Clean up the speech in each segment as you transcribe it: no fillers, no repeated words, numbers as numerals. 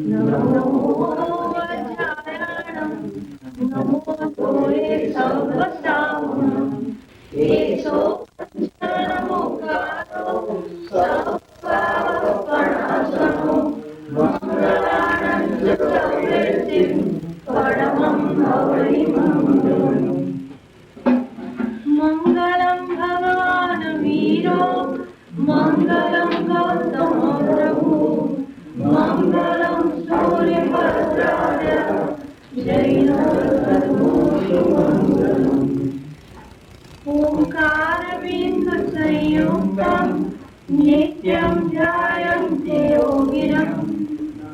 नमो अजायाणं नमो तोये सर्वसावनं एषो नमोकारो सर्वपापनाशनो मंगलानं च प्रवृत्तिं परमं हरिमङ्गलम् मंगलं भगवान् वीरो मंगलं गौतम प्रभु मंगलं सूर्यभद्राय जैनमंगलम् ओंकार बिंदु संयुक्तं नित्यं ध्यायन्ते योगिनं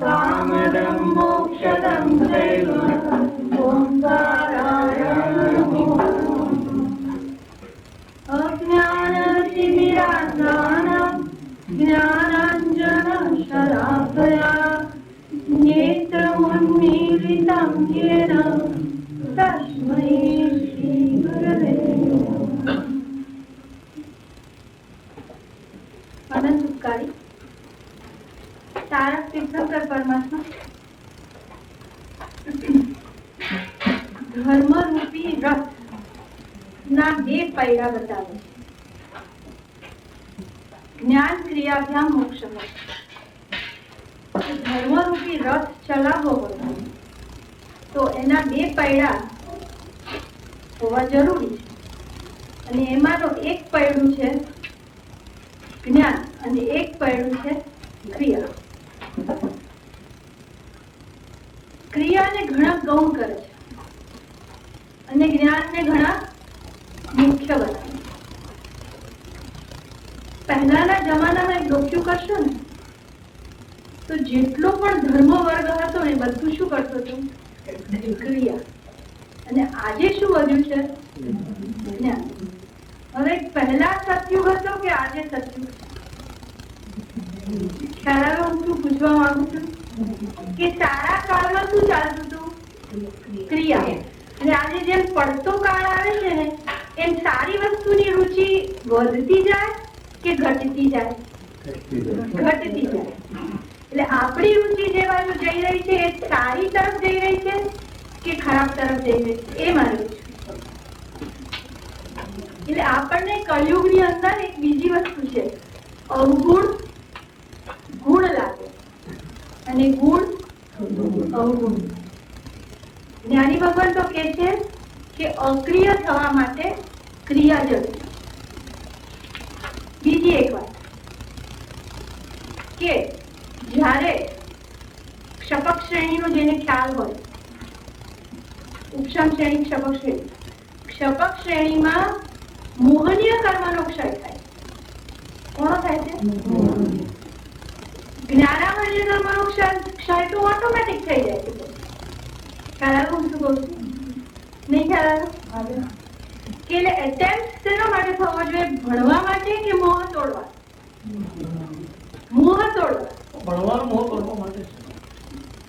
कामदं मोक्षदं चैव ओंकाराय नमः अज्ञानतिमिरान्तानं ज्ञानाञ्जनशलाकया नेत्रमुन्मीलितं येन तस्मै श्रीगुरवे नमः। अनंतकारी तारक तीर्थंकर परमात्मा धर्म रूपी रथ ना બે પૈડા બતાવે જ્ઞાન ક્રિયાભ્યામ મોક્ષ ધર્મરૂપી રથ ચલાવવો હોય તો એના બે પૈડા હોવા જરૂરી છે અને એમાંનો એક પૈડું છે જ્ઞાન અને એક પૈડું છે ક્રિયા ક્રિયાને ઘણા ગૌણ કરે છે અને જ્ઞાનને ઘણા मुख्य बना पहलाना जमानामां एक डोक्यू करशो ने तो जेटलो पण धर्म वर्ग हतो ने बधुं शुं करतो तो क्रिया अने आजे शुं वध्युं छे ज्ञान हवे पहला सतयुग हतो के आजे सतयुग ख्याल आवे हुं शुं पूछवा मांगु छुं के सारा काळमां शुं चालतुं हतुं क्रिया अने आजे जेम पड़तो काळ आवे छे ने एम सारी वस्तुनी रुचि વધતી જાય કે ઘટતી જાય ઘટતી જાય એટલે આપણી રુચિ જે બાજુ જઈ રહી છે એ સારી તરફ જઈ રહી છે કે ખરાબ તરફ જઈ રહી છે એ માનવું છે એટલે આપણને કળિયુગની અંદર એક બીજી વસ્તુ છે અવગુણ ગુણ લાગે અને ગુણ અવગુણ જ્ઞાની ભગવાન તો કહે છે કે અક્રિય થવા માટે ક્રિયા જરૂરી બીજી એક વાત કે જ્યારે ક્ષપક શ્રેણીનો જેને ખ્યાલ હોય ઉપશમ શ્રેણી ક્ષપક શ્રેણીમાં મોહનીય કર્મનો ક્ષય થાય કોનો થાય છે જ્ઞાનાવર્ય કર્મનો ક્ષય તો ઓટોમેટિક થઈ જાય છે ખ્યાલ આવે હું શું કહું છું नहीं ख्याल के एटेम्प्ट सेना माटे थવો જોઈએ ભણવા માટે કે મોહ તોડવા ભણવાનો મોહ તોડવા માટે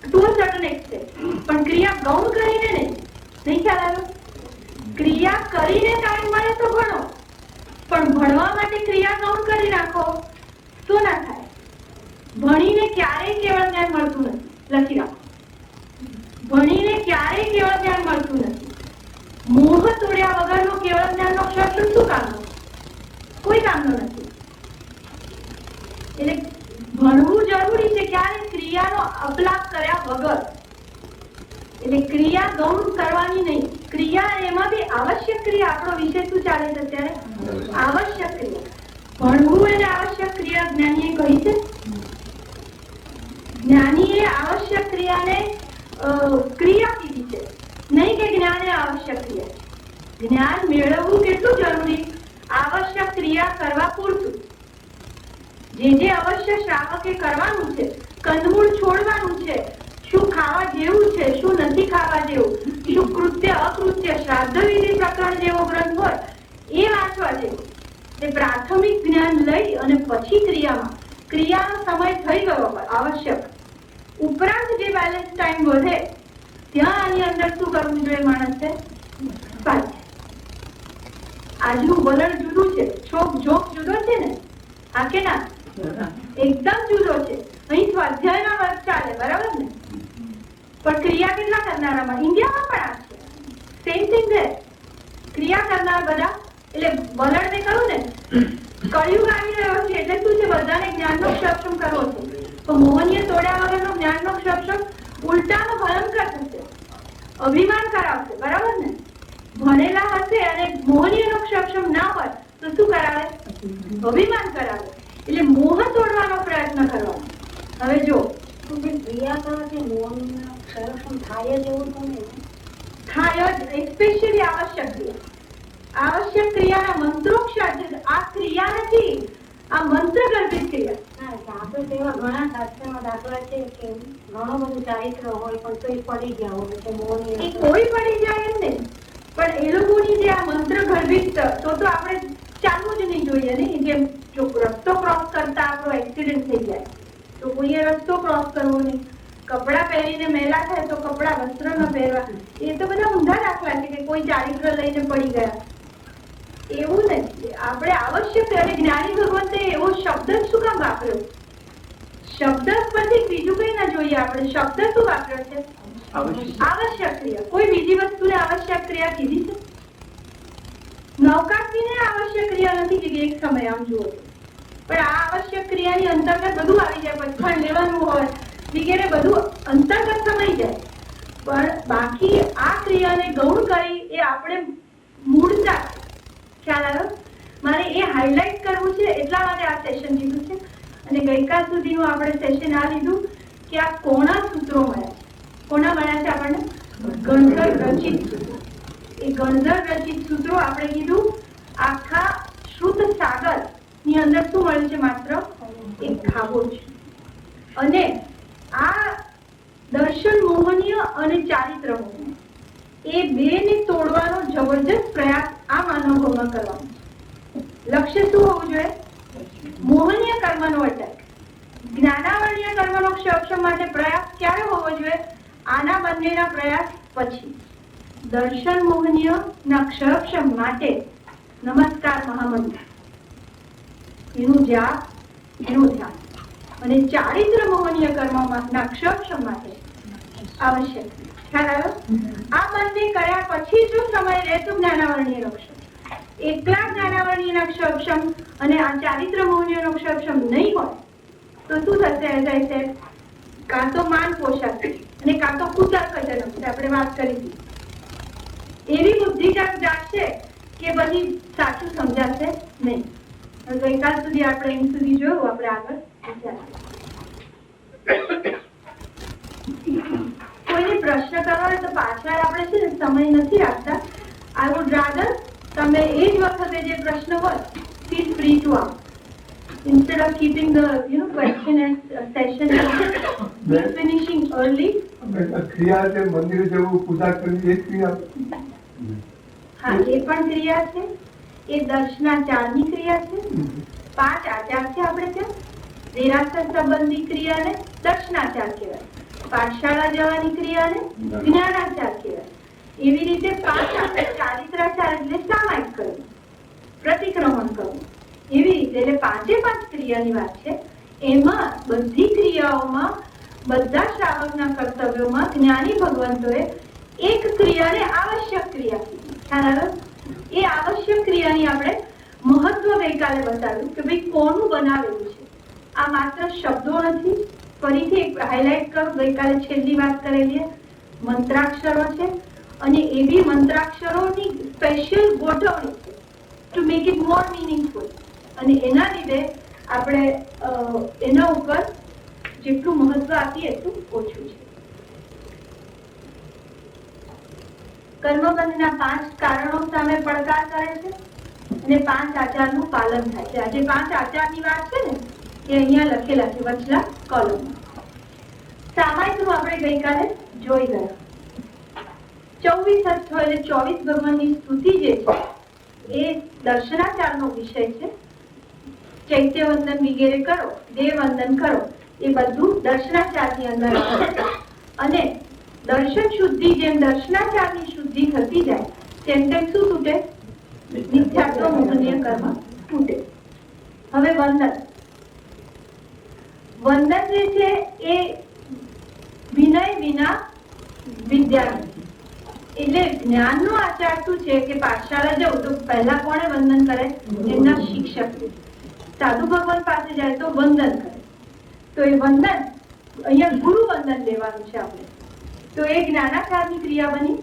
ટુ અ સર્ટન એક્સટેન્ટ પણ ક્રિયા ગૌણ કરીને નહીં ખ્યાલ આવ્યો ક્રિયા કરીને ટાઈમ મળે તો ભણો પણ ભણવા માટે ક્રિયા ગૌણ કરી નાખો તો ના થાય ભણીને ક્યારેય કેવળ જ્ઞાન મળતું નથી લખી રાખો ભણીને ક્યારેય કેવળ જ્ઞાન મળતું નથી મોહ તોડ્યા વગરનો કેવળ જ્ઞાનનો ક્ષય શું કામનો કોઈ કામનો નથી એટલે ભણવું જરૂરી છે ક્યારે ક્રિયાનો અપલાપ કર્યા વગર એટલે ક્રિયા ગૌણ કરવાની નહીં ક્રિયા એમાં બી આવશ્યક ક્રિયા આપણો વિષય શું ચાલે છે અત્યારે આવશ્યક ક્રિયા ભણવું એને આવશ્યક ક્રિયા જ્ઞાનીએ કહી છે જ્ઞાનીએ આવશ્યક ક્રિયાને ક્રિયા કીધી છે नहीं के ज्ञान ए आवश्यक क्रिया ज्ञान मेळवવું કેટલું જરૂરી આવશ્યક ક્રિયા કરવા પૂરતું જે અવશ્ય શ્રાવકે કરવાનું છે કંદમૂળ છોડવાનું છે શું ખાવા જેવું છે શું નથી ખાવા જેવું શું કૃત્ય અકૃત્ય શ્રાદ્ધ વિધિ પ્રકરણ જેવો ગ્રંથ હોય એ વાંચવા જેવું તે પ્રાથમિક જ્ઞાન લઈ અને પછી ક્રિયાનો સમય થઈ ગયો હોય આવશ્યક ઉપરાંત જે બેલેન્સ ટાઈમ વધે ત્યાં આની અંદર શું કરવું જોઈએ માણસે આજનું વલણ જુદું છે છોક જોક જુદો છે ને આ કે ના एकदम જુદો છે અહીં સ્વાધ્યાયના વર્ગ ચાલે બરાબર ને પણ ક્રિયા કેટલા કરનારામાં? ઇન્ડિયામાં પણ આ છે. સેમ થિંગ છે. ક્રિયા કરનાર બધા, એટલે વલણ મેં કહ્યું ને, કળિયુગ આવી રહ્યો છે એટલે શું છે, બધાને જ્ઞાનનો સક્ષમ કરવો છે. તો મોહનીય તોડ્યા વગરનો જ્ઞાનનો સક્ષમ ઉલટાનો ભયંકર થશે, અભિમાન કરાવશે. બરાબર ને? ભણેલા હશે અને મોહનીયનો સક્ષમ ના હોય તો શું કરાવે? અભિમાન કરાવે. એટલે મોહ તોડવાનો પ્રયત્ન કરવાનો. હવે જો ક્રિયા કરવાથી મોહનીય સંરક્ષણ થાય જ એવું તો નહીં થાય જ, એસ્પેશિયલી આવશ્યક ક્રિયા. આવશ્યક ક્રિયાના મંત્રોક્ષર છે. આ ક્રિયા નથી, આ મંત્ર ગર્ભિત ક્રિયા. આપણે તેવા ઘણા શાસ્ત્રમાં દાખલા છે કે ઘણું બધું ચારિત્ર હોય પણ કોઈ પડી ગયા હોય તો મોહનીય કોઈ પડી જાય એમ નહીં, પણ એ લોકોની જે આ મંત્ર ગર્ભિત, તો આપણે ચાલવું જ નહીં જોઈએ ને. જેમ જો રસ્તો ક્રોસ કરતા આપણો એક્સિડન્ટ થઈ જાય તો કોઈએ રસ્તો ક્રોસ કરવો નહીં. કપડા પહેરીને મેલા થાય તો કપડા વસ્ત્ર ન પહેરવા. એ તો બધા ઊંધા દાખલા છે કે કોઈ ચારિત્ર લઈને પડી ગયા. એવું નથી. આપણે આવશ્યક, અને જ્ઞાની ભગવંતે એવો શબ્દ શું કામ વાપર્યો? શબ્દ પરથી બીજું કઈ ના જોઈએ. આપણે શબ્દ શું વાપર્યો છે? આવશ્યક ક્રિયા. કોઈ બીજી વસ્તુને આવશ્યક ક્રિયા કીધી છે? નૌકાશીને આવશ્યક ક્રિયા નથી કીધી એક સમય, આમ જુઓ. પણ આ આવશ્યક ક્રિયાની અંતર્ગત બધું આવી જાય. પથ્થર લેવાનું હોય વગેરે બધું અંતર્ગત સમાઈ જાય. પણ બાકી આ ક્રિયાને ગૌણ કરી એ આપણે મૂળતા ખ્યાલ આવ્યો. મારે એ હાઇલાઇટ કરવું છે એટલા માટે આ સેશન લીધું છે. અને ગઈકાલ સુધીનું આપણે સેશન આ લીધું કે આ કોના સૂત્રો મળ્યા. કોના મળ્યા છે આપણને? ગણધર રચિત સૂત્રો. એ ગણધર રચિત સૂત્રો આપણે કીધું આખા શ્રુત સાગર ની અંદર શું મળ્યું છે? માત્ર એક ખાબો છે. અને આ દર્શન મોહનીય અને ચારિત્ર મોહનીય એ બેને તોડવાનો જબરજસ્ત પ્રયાસ આ માનવોમાં કરવાનો. લક્ષ્ય શું હોવું જોઈએ? મોહનીય કર્મનો અટક. જ્ઞાનાવરણીય કર્મનો સક્ષમ માટે પ્રયાસ ક્યારે હોવો જોઈએ? આના બંનેના પ્રયાસ પછી. દર્શન મોહનીય ના સક્ષમ માટે નમસ્કાર મહામંત્ર, એનું જાપ, એનું ધ્યાન. અને ચારિત્ર મોહનીય કર્મમાં ના સક્ષમ માટે આવશ્યક. ખ્યાલ આવ્યો? આ બંને કર્યા પછી જો સમય રહે તો જ્ઞાનાવરણીય સક્ષમ. એકલા જ્ઞાનાવરણીય સક્ષમ અને આ ચારિત્ર મોહનીય સક્ષમ નહીં હોય તો શું થશે? એઝ આઈ સેડ, કાં તો માન પોષાશે અને કાં તો કુતર્ક જન્મ. આપણે વાત કરી હતી. એવી બુદ્ધિ જાગશે કે બધી સાચું સમજાશે નહીં. ગઈકાલ સુધી આપણે એમ સુધી જોયું. આપણે આગળ કોઈને પ્રશ્ન કરવા હોય તો પાછળ આપણે છે ને સમય નથી રાખતા. આઈ વુડ રાધર તમે એ જ વખતે જે પ્રશ્ન હોય feel free to ask instead of keeping the question and session finishing early. ક્રિયા છે મંદિર જવું, પૂજા કરવી, એ ક્રિયા. હા, એ પણ ક્રિયા છે. એ દર્શનાચારની ક્રિયા છે. 5 આચાર છે આપણે ત્યાં. દેરાસર સંબંધી ક્રિયાને દર્શનાચાર કહેવાય. પાઠશાળા જવાની ક્રિયાને જ્ઞાનાચાર કહેવાય. એવી રીતે 5 આચાર. ચારિત્રાચાર એટલે સામાયિક કરવું, પ્રતિક્રમણ કરવું. એવી રીતે એટલે 5 ક્રિયાની વાત છે. એમાં બધી ક્રિયાઓમાં, બધા શ્રાવકના કર્તવ્યોમાં જ્ઞાની ભગવંતોએ એક ક્રિયાને આવશ્યક ક્રિયા કીધી. ખ્યાલ આવ્યો? એ આવશ્યક ક્રિયાની આપણે મહત્વ ગઈકાલે બતાવ્યું કે ભાઈ કોનું બનાવેલું છે. આ માત્ર શબ્દો નથી. ફરીથી એક હાઇલાઇટ કરું, ગઈકાલે છેલ્લી વાત કરેલી મંત્રાક્ષરો છે. અને એવી મંત્રાક્ષરોની સ્પેશિયલ ગોઠવણી છે to make it more meaningful. અને એના લીધે આપણે એના ઉપર જેટલું મહત્વ આપીએ એટલું ઓછું છે. કર્મબંધના 5 કારણો સામે પડકાર કરે છે અને 5 આચારનું પાલન થાય છે. આજે 5 આચારની વાત છે ને એ અહીંયા લખેલા છે વચલા કોલમમાં. સામાયિકનું આપણે ગઈકાલે જોઈ ગયા. 24 અર્થો એટલે 24 ભગવાનની સ્તુતિ જે છે એ દર્શનાચારનો વિષય છે. ચૈત્ય વંદન વગેરે કરો, દેવ વંદન કરો, એ બધું દર્શનાચારની અંદર આવે. અને દર્શન શુદ્ધિ, જેમ દર્શનાચારની શુદ્ધિ થતી જાય તેમ તેમ શું તૂટે? મિથ્યાત્વ મોહનીય કર્મ તૂટે. હવે વંદન. વંદન જે છે એ વિનય વિના વિદ્યાર્થી. એટલે જ્ઞાનનો આચાર શું છે કે પાઠશાળા જવું તો પહેલા કોને વંદન કરે? એમના શિક્ષક. સાધુ ભગવાન પાસે જાય તો વંદન કરે. તો એ વંદન અહીંયા ગુરુ વંદન લેવાનું છે આપણે. તો એ જ્ઞાનાચારની ક્રિયા બની.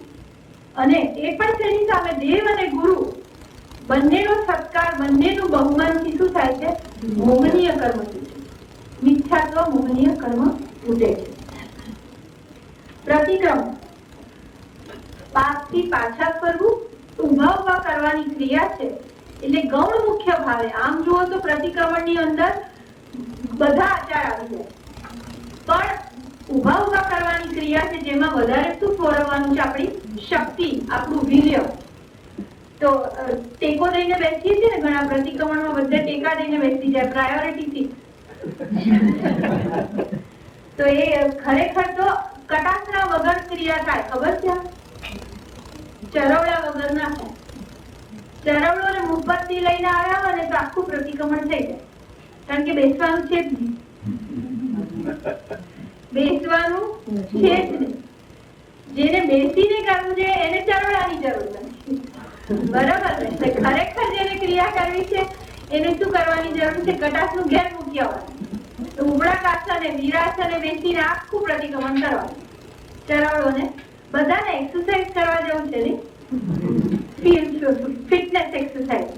અને એ પણ તેની સામે દેવ અને ગુરુ બંનેનો સત્કાર, બંનેનું બહુમાનથી શું થાય છે? મોહનીય કર્મ તૂટે. મિથ્યાત્વ મોહનીય કર્મ તૂટે છે. પ્રતિક્રમણ, પાછથી પાછા ફરવું, ઉભા કરવાની ક્રિયા છે. એટલે ગૌણ મુખ્ય ભાવે આમ જુઓ તો પ્રતિક્રમણની અંદર બધા આચાર આવી જાય, પણ ઉભા કરવાની ક્રિયા છે જેમાં વધારે શું ફોરવવાનું છે? આપણી શક્તિ, આપણું વીર્ય. તો ટેકો દઈને બેસીએ છીએ ને, ઘણા પ્રતિક્રમણમાં બધે ટેકા દઈને બેસી જાય પ્રાયોરિટી. તો એ ખરેખર તો કટાક્ષના વગર ક્રિયા થાય, ખબર છે? ચરવડા વગર ના થાય. ચરવડો અને મુપત્તિ લઈને આવ્યા હોય ને તો આખું પ્રતિક્રમણ થઈ જાય, કારણ કે બેસવાનું છે જ નહીં. બેસવાનું છે જ નહીં. જેને બેસીને કરવું છે એને ચરવડાની જરૂર નથી, બરાબર ને? ખરેખર જેને ક્રિયા કરવી છે એને શું કરવાની જરૂર છે? કટાક્ષનું ઘેર મૂકી આવવાનું. ઉબળા કાસને વીરાસને બેસીને આખું પ્રતિક્રમણ કરવાનું. ચરવડોને બધાને એક્સરસાઇઝ કરવા જેવું છે ને, ફિટનેસ એક્સરસાઇઝ.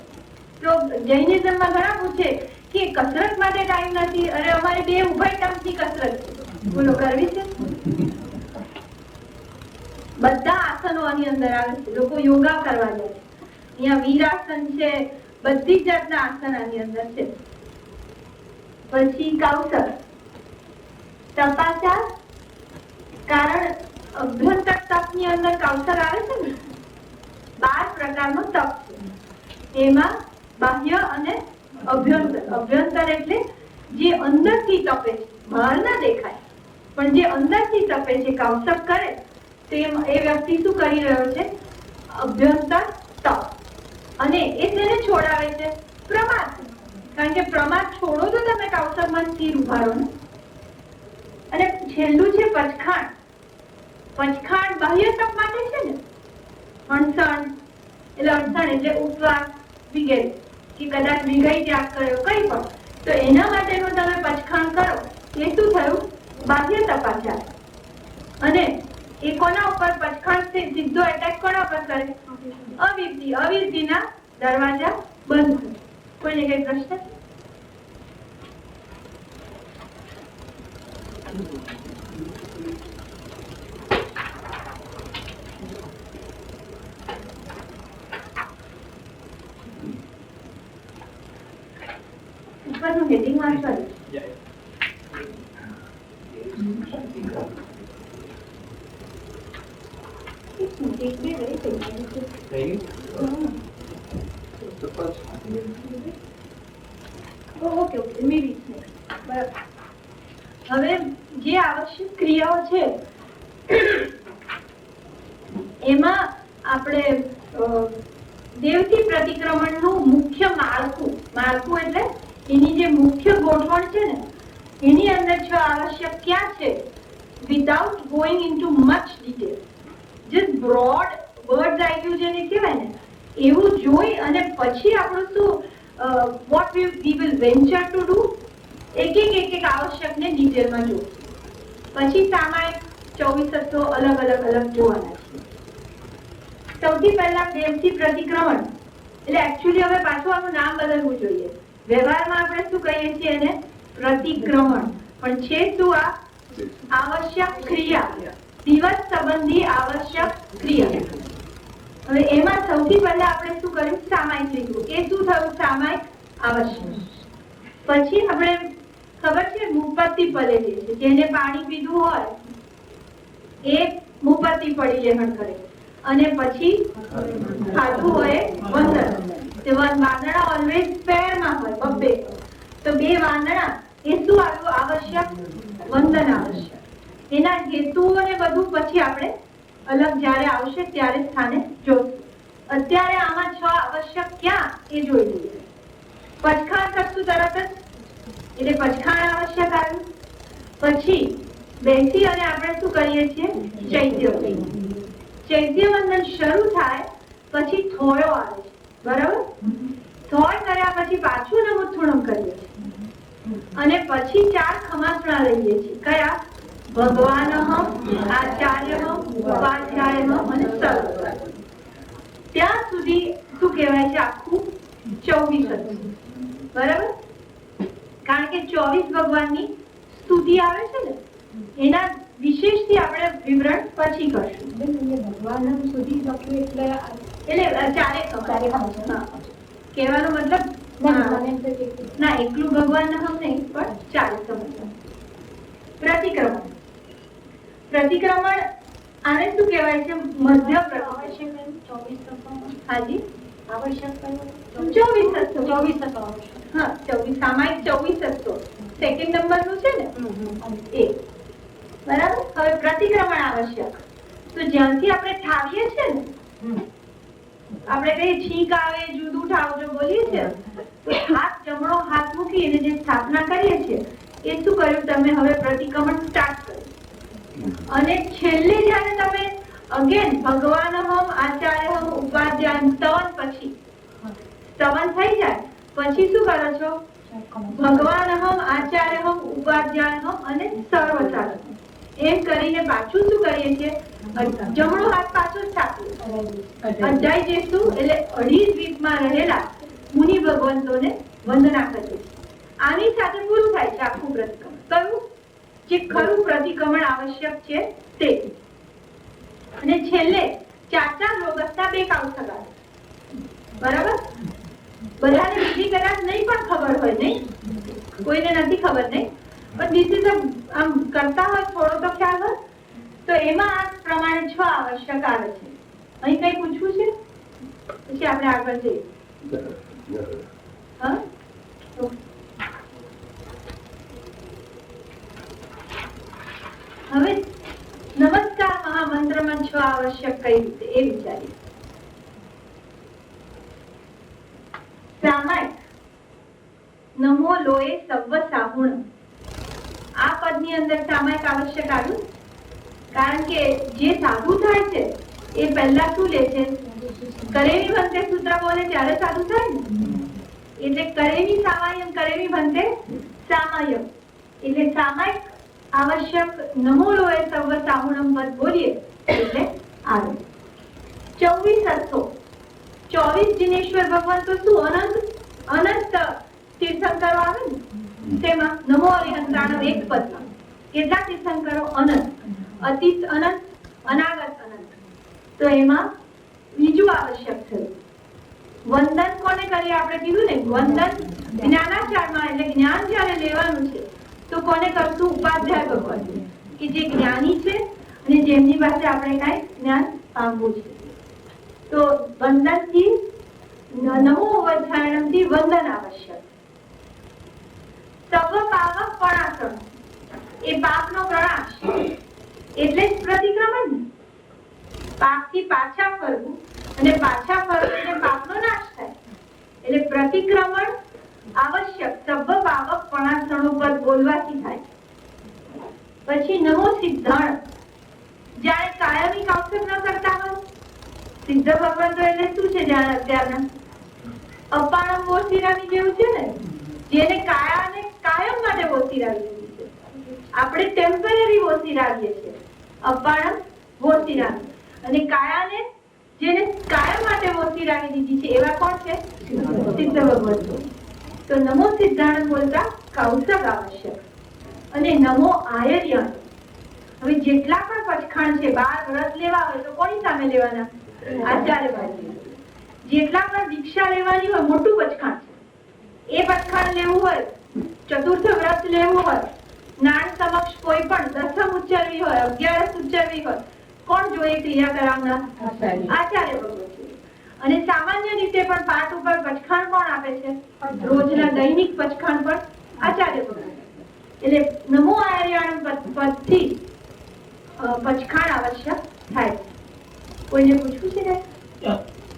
તો જૈનિઝમમાં ઘણા પૂછે કે કસરત માટે ટાઈમ નથી. અરે અમારે બે ઉભા ટમથી કસરત છે, બોલો કરવી છે? બધા આસનો આની અંદર આવે છે. લોકો યોગા કરવા જાય છે. અહીંયા વીરાસન છે, બધી જ જાતના આસન આની અંદર છે. પછી કૌશલ, તપાચાર. કારણ અભ્યંતર તપની અંદર કૌશલ આવે છે ને, 12 પ્રકારનો તપ છે. એમાં બાહ્ય અને અભ્યંતર. અભ્યંતર એટલે જે અંદરથી તપે છે, બહાર ના દેખાય, પણ જે અંદરથી તપે છે, કૌશલ કરે, તો એ વ્યક્તિ શું કરી રહ્યો છે? અભ્યંતર તપ. અને એ તેને છોડાવે છે પ્રમાદ. કારણ કે પ્રમાદ છોડો તો તમે કૌશલમાં સ્થિર ઉભા રહો ને. અને છેલ્લું છે પચખાણ. પચખાણ બાહ્ય તપ માટે છે ને. અણસણ એટલે ઉપવાસ વગેરે, કે કદાચ વિગઈ ત્યાગ કર્યો, કઈ પણ, તો એના માટેનું તમે પચખાણ કરો, એ શું થયું? બાહ્ય તપાચાર. અને એ કોના ઉપર પચખાણ સીધો એટેક કોના પર કરે? અવિરતિ. અવિરતિના દરવાજા બંધ કરે. કોઈને કઈ પ્રશ્ન? ઉપરનું હેડિંગ વાંચવાનું. હવે જે આવશ્યક ક્રિયાઓ છે એમાં આપણે દેવથી પ્રતિક્રમણનું મુખ્ય માળખું એટલે એની જે મુખ્ય ગોઠવણ છે ને, એની અંદર 6 આવશ્યક ક્યાં છે? Without going into much detail, just broad words આઈ ગયું જેને કહેવાય ને, એવું જોઈ અને પછી આપણું શું what we will venture to do, એક આવશ્યકને ડિટેલમાં જોવું. પછી સામાયિક 24 તત્વો અલગ જોવાના છે. સૌથી પહેલા દેવથી પ્રતિક્રમણ એટલે એકચ્યુઅલી હવે પાછું આનું નામ બદલવું જોઈએ. વ્યવહારમાં આપણે શું કહીએ છીએ એને? પ્રતિક્રમણ. પણ છે શું? આ આવશ્યક ક્રિયા, દિવસ સંબંધી આવશ્યક ક્રિયા. હવે એમાં સૌથી પહેલા આપણે શું કર્યું? સામાયિક લીધું. એ શું થયું? સામાયિક આવશ્યક. પછી આપણે ખબર છે મુપત્તિ પલેલી છે, જેને પાણી પીધું હોય એ મુપત્તિ પડી લેહણ કરે, અને પછી ખાધું હોય વંદન. વાંદણા ઓલવેઝ પેરમાં હોય, બબ્બે. તો 2 વાંદણા એ શું આવ્યું? આવશ્યક વંદન આવશ્યક. એના હેતુઓ ને બધું પછી આપણે અલગ જ્યારે આવશે ત્યારે સ્થાને જોઈશું. અત્યારે આમાં 6 આવશ્યક ક્યાં એ જોઈ લઈએ. પચખાણ કરશું તરત જ, એટલે પચખાણ આવશ્યક આવ્યું. પછી બેસી અને આપણે શું કરીએ છીએ? ચૈત્ય ચૈત્ય વંદન શરૂ થાય પછી થોયો આવે છે, બરાબર? થોય કર્યા પછી પાછું નમોથુણમ કરીએ છીએ અને પછી 4 ખમાસણા લઈએ છીએ. કયા? ભગવાનઃ, આચાર્યઃ, ઉપાધ્યાયઃ અને સર્વ. ત્યાં સુધી શું કહેવાય છે? આખું 24 હતું, બરાબર? કારણ કે 24 ભગવાનની સ્તુતિ આવે છે ને, એના વિશેષથી આપણે વિવરણ પછી કરશું. ભગવાન સુધી લખ્યું એટલે ચારે કહેવાનો મતલબ ના એકલું ભગવાન હમ નહીં, પણ ચારે સમજ. પ્રતિક્રમણ. પ્રતિક્રમણ આને શું કહેવાય છે? મધ્ય પ્રતિક્રમણ. 24 હાજી, આવશ્યક 24 હા, 24 સામાયિક 24 સેકન્ડ નંબર નું છે ને એ, બરાબર? હવે પ્રતિક્રમણ આવશ્યક. તો જ્યાંથી આપણે ઠાવીએ છે ને, આપણે કઈ છીંક આવે, જુદું ઠાવજો બોલીએ છે, તો હાથ જમણો હાથ મૂકીને જે સ્થાપના કરીએ છીએ એ શું કર્યું તમે? હવે પ્રતિક્રમણ સ્ટાર્ટ કર્યું. અને છેલ્લે જ્યારે તમે અગેન ભગવાન હમ, આચાર્ય હમ, ઉપાધ્યાય સ્તવન પછી સ્તવન થઈ જાય પછી શું કરો છો? ભગવાન હમ, આચાર્ય હમ, ઉપાધ્યાય હમ અને સર્વચાર્ય એમ કરીને પાછું શું કરીએ છીએ? જમણો હાથ પાછો સ્થાપીએ. અધ્યાય જેશું એટલે અઢી દ્વીપમાં રહેલા મુનિ ભગવંતોને વંદના કરીએ. આની સાથે પૂરું થાય છે આખું પ્રતિક્રમણ. કયું? જે ખરું પ્રતિક્રમણ આવશ્યક છે તે. અને છેલ્લે 4 રોગસ્તા 2 કાઉસગા, બરાબર? બધાને બીજી કદાચ નહીં પણ ખબર હોય, નહીં કોઈને નથી ખબર, નહીં પણ ધીસ ઇઝ આમ કરતા હોય થોડો તો ખ્યાલ હોય, તો એમાં આ પ્રમાણે 6 આવશ્યક આવે છે. અહીં કઈ પૂછવું છે? પછી આપણે આગળ જઈએ. હા, હવે નમસ્કાર મહામંત્રમાં 6 આવશ્યક કઈ રીતે એ વિચારીએ. સામાયિક નમો લોએ સવ્વ સાહુણ. આ પદની અંદર સામાયિક આવશ્યક આવ્યું કારણ કે જે સાધુ થાય છે એ પહેલા શું લે છે? કરેવી ભંતે સૂત્ર બોલે ત્યારે સાધુ થાય ને, એટલે કરેવી સામાયમ, કરેવી ભંતે સામાયમ. એટલે સામાયિક આવશ્યક નમો લોએ સવ્વ સાહુણમ પદ બોલીએ એટલે આવે. 24 જીનેશ્વર ભગવાન તો શું અનંત તીર્થંકરો આવે ને, તેમાં નમો અરિહંતાણમ એક પદમાં કેટલા તીર્થંકરો? અનંત, અતીત અનંત, અનાગત અનંત. તો એમાં બીજું આવશ્યક થયું વંદન. કોને કરીએ? આપણે કીધું ને વંદન જ્ઞાનાચારમાં, એટલે જ્ઞાન જ્યારે લેવાનું છે તો કોને કરશું? ઉપાધ્યાય ભગવાન, કે જે જ્ઞાની છે અને જેમની પાસે આપણે કઈ જ્ઞાન પામવું છે. તો વંદન થી નમો અવધારણમ થી વંદન આવશ્યક. સર્વ પાવક પણાસણ, એ પાપનો પ્રણાશ એટલે જ પ્રતિક્રમણ. પાપથી પાછા ફરવું અને પાછા ફરવું એટલે પાપનો નાશ થાય. એટલે પ્રતિક્રમણ આવશ્યક સર્વ પાવક પણાસણો પદ બોલવાથી થાય. પછી નમો સિદ્ધાણ. જ્યારે કાયમી કૌશલ ન કરતા હોય, સિદ્ધ ભગવાન તો એટલે શું છે? જાણે અત્યારના અપાણમ વોસીરાની જેવું છે ને, જેને કાયાને કાયમ માટે વોસીરાવી દીધી છે. આપણે ટેમ્પરરી વોસીરાવીએ છીએ, અપાણમ વોસીરાવી. અને કાયાને જેને કાયમ માટે વોસીરાવી દીધી છે એવા કોણ છે? સિદ્ધ ભગવંતો. તો નમો સિદ્ધાણ બોલતા કૌશક આવશ્યક. અને નમો આયર્યણ. હવે જેટલા પણ પચખાણ છે, 12 વ્રત લેવા હોય તો કોની સામે લેવાના? આચાર્ય ભાઈ. જેટલા પણ દીક્ષા લેવાની હોય, મોટું પચખાણ છે, એ પચખાણ લેવું હોય, ચતુર્થ વ્રત લેવું હોય, નાણ સમક્ષ કોઈ પણ દસમ ઉચ્ચારવી હોય, 11 ઉચ્ચારવી હોય, કોણ જોઈએ ક્રિયા કરાવનાર? આચાર્ય ભગવત. અને સામાન્ય રીતે પણ પાઠ ઉપર પચખાણ કોણ આપે છે? રોજના દૈનિક પચખાણ પણ આચાર્ય ભગવત. એટલે નમો આયર્યાણ પદથી પચખાણ આવશ્યક થાય. કોઈને પૂછવું છે?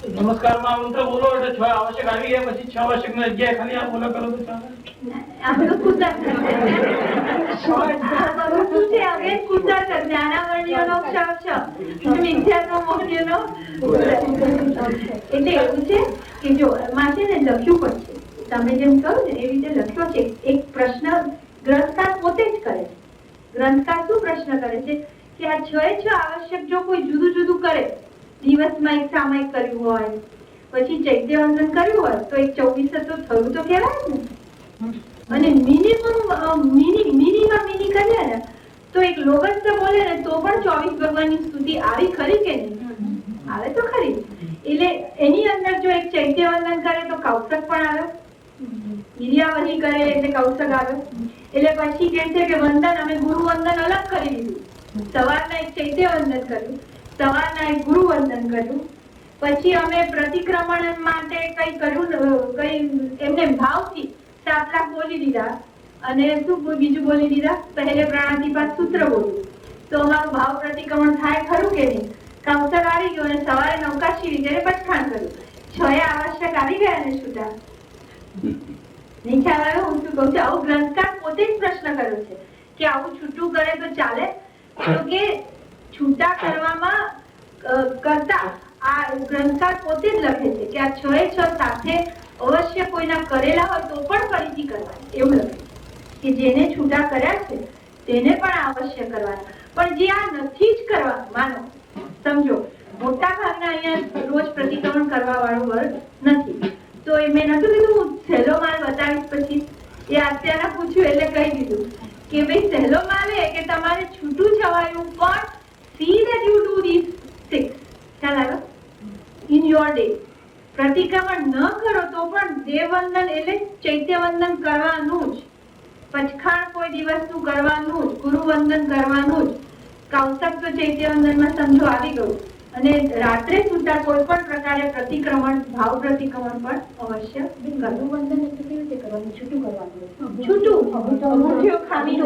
નમસ્કારમાં મંત્ર બોલો એટલે 6 આવશ્યક આવી ગયા, પછી 6 આવશ્યક ની જગ્યાએ ખાલી આ બોલો કરો તો ચાલે. આ બધું કુદરત છે. આ બધું શું છે? હવે કુદરત છે. જ્ઞાનાવર્ણ્યનો ક્ષ, મિથ્યાત્વ મોહ્યનો કુદરત. એટલે એવું છે કે જો માં છે ને લખ્યું પણ છે, તમે જેમ કહો ને એવી રીતે લખ્યો છે. એક પ્રશ્ન ગ્રંથકાર પોતે જ કરે છે. ગ્રંથકાર શું પ્રશ્ન કરે છે કે આ 6 આવશ્યક જો કોઈ જુદું જુદું કરે, દિવસમાં એક સામયિક કર્યું હોય, પછી ચૈત્યવંદન કર્યું હોય, તો એક 24 તો થયું તો કહેવાય ને. અને મિનિમમ કરીએ ને તો એક લોગસ્થ બોલે ને તો પણ 24 ભગવાનની સ્તુતિ આવી ખરી કે નહીં? આવે તો ખરી. એટલે એની અંદર જો એક ચૈત્યવંદન કરે તો કૌશક પણ આવે, ઈર્યાવહી કરે એટલે કૌશક આવે. એટલે પછી કે છે કે વંદન, અમે ગુરુ વંદન અલગ કરી દીધું. સવારના એક ચૈત્યવંદન કર્યું, સવારના એક ગુરુ વંદન કર્યું, પછી અમે પ્રતિક્રમણ માટે કઈ કર્યું, કઈ એમને ભાવથી 7 લાખ બોલી દીધા અને શું બીજું બોલી દીધા, પહેલે પ્રાણાતિપાત સૂત્ર બોલ્યું. તો અમારું ભાવ પ્રતિક્રમણ થાય ખરું કે નહીં? કૌશક આવી ગયો અને સવારે નૌકાશી વિજય પટખાણ કર્યું. 6 આવશ્યક આવી ગયા ને છૂટા. નહીં ખ્યાલ આવ્યો હું શું કહું છું? આવું ગ્રંથકાર પોતે જ પ્રશ્ન કર્યો છે કે આવું છૂટું કરે તો ચાલે? તો કે છૂટા કરવામાં કરતા આ ગ્રંથકાર પોતે જ લખે છે કે આ 6 સાથે અવશ્ય કોઈના કરેલા હોય તો પણ ફરીથી કરવા, એવું લખે કે જેને છૂટા કર્યા છે તેને પણ અવશ્ય કરવાના. પણ જે આ નથી જ કરવાનું, માનો સમજો મોટા ભાગના અહીંયા રોજ પ્રતિક્રમણ કરવા વાળું વર્ગ નથી, તો એ મેં નતું કીધું હું સહેલો માલ બતાવીશ, પછી એ અત્યારે પૂછ્યું એટલે કહી દીધું કે ભાઈ સહેલો માલ એ કે તમારે છૂટું છવાયું પણ see that you do these 6. ખ્યાલ આવ્યો? in your day. પ્રતિક્રમણ ન કરો તો પણ દેવવંદન એટલે ચૈત્યવંદન કરવાનું જ, પચખાણ કોઈ દિવસનું કરવાનું જ, ગુરુવંદન કરવાનું જ. કૌશક તો ચૈત્યવંદનમાં સમજો આવી ગયું. અને રાત્રે સુધા કોઈ પણ પ્રકારે પ્રતિક્રમણ, ભાવ પ્રતિક્રમણ પણ અવશ્ય કરવું. વંદન એટલે કેવી રીતે કરવાનું? છૂટું કરવાનું. છૂટું મુઠ્ઠીઓ ખામી.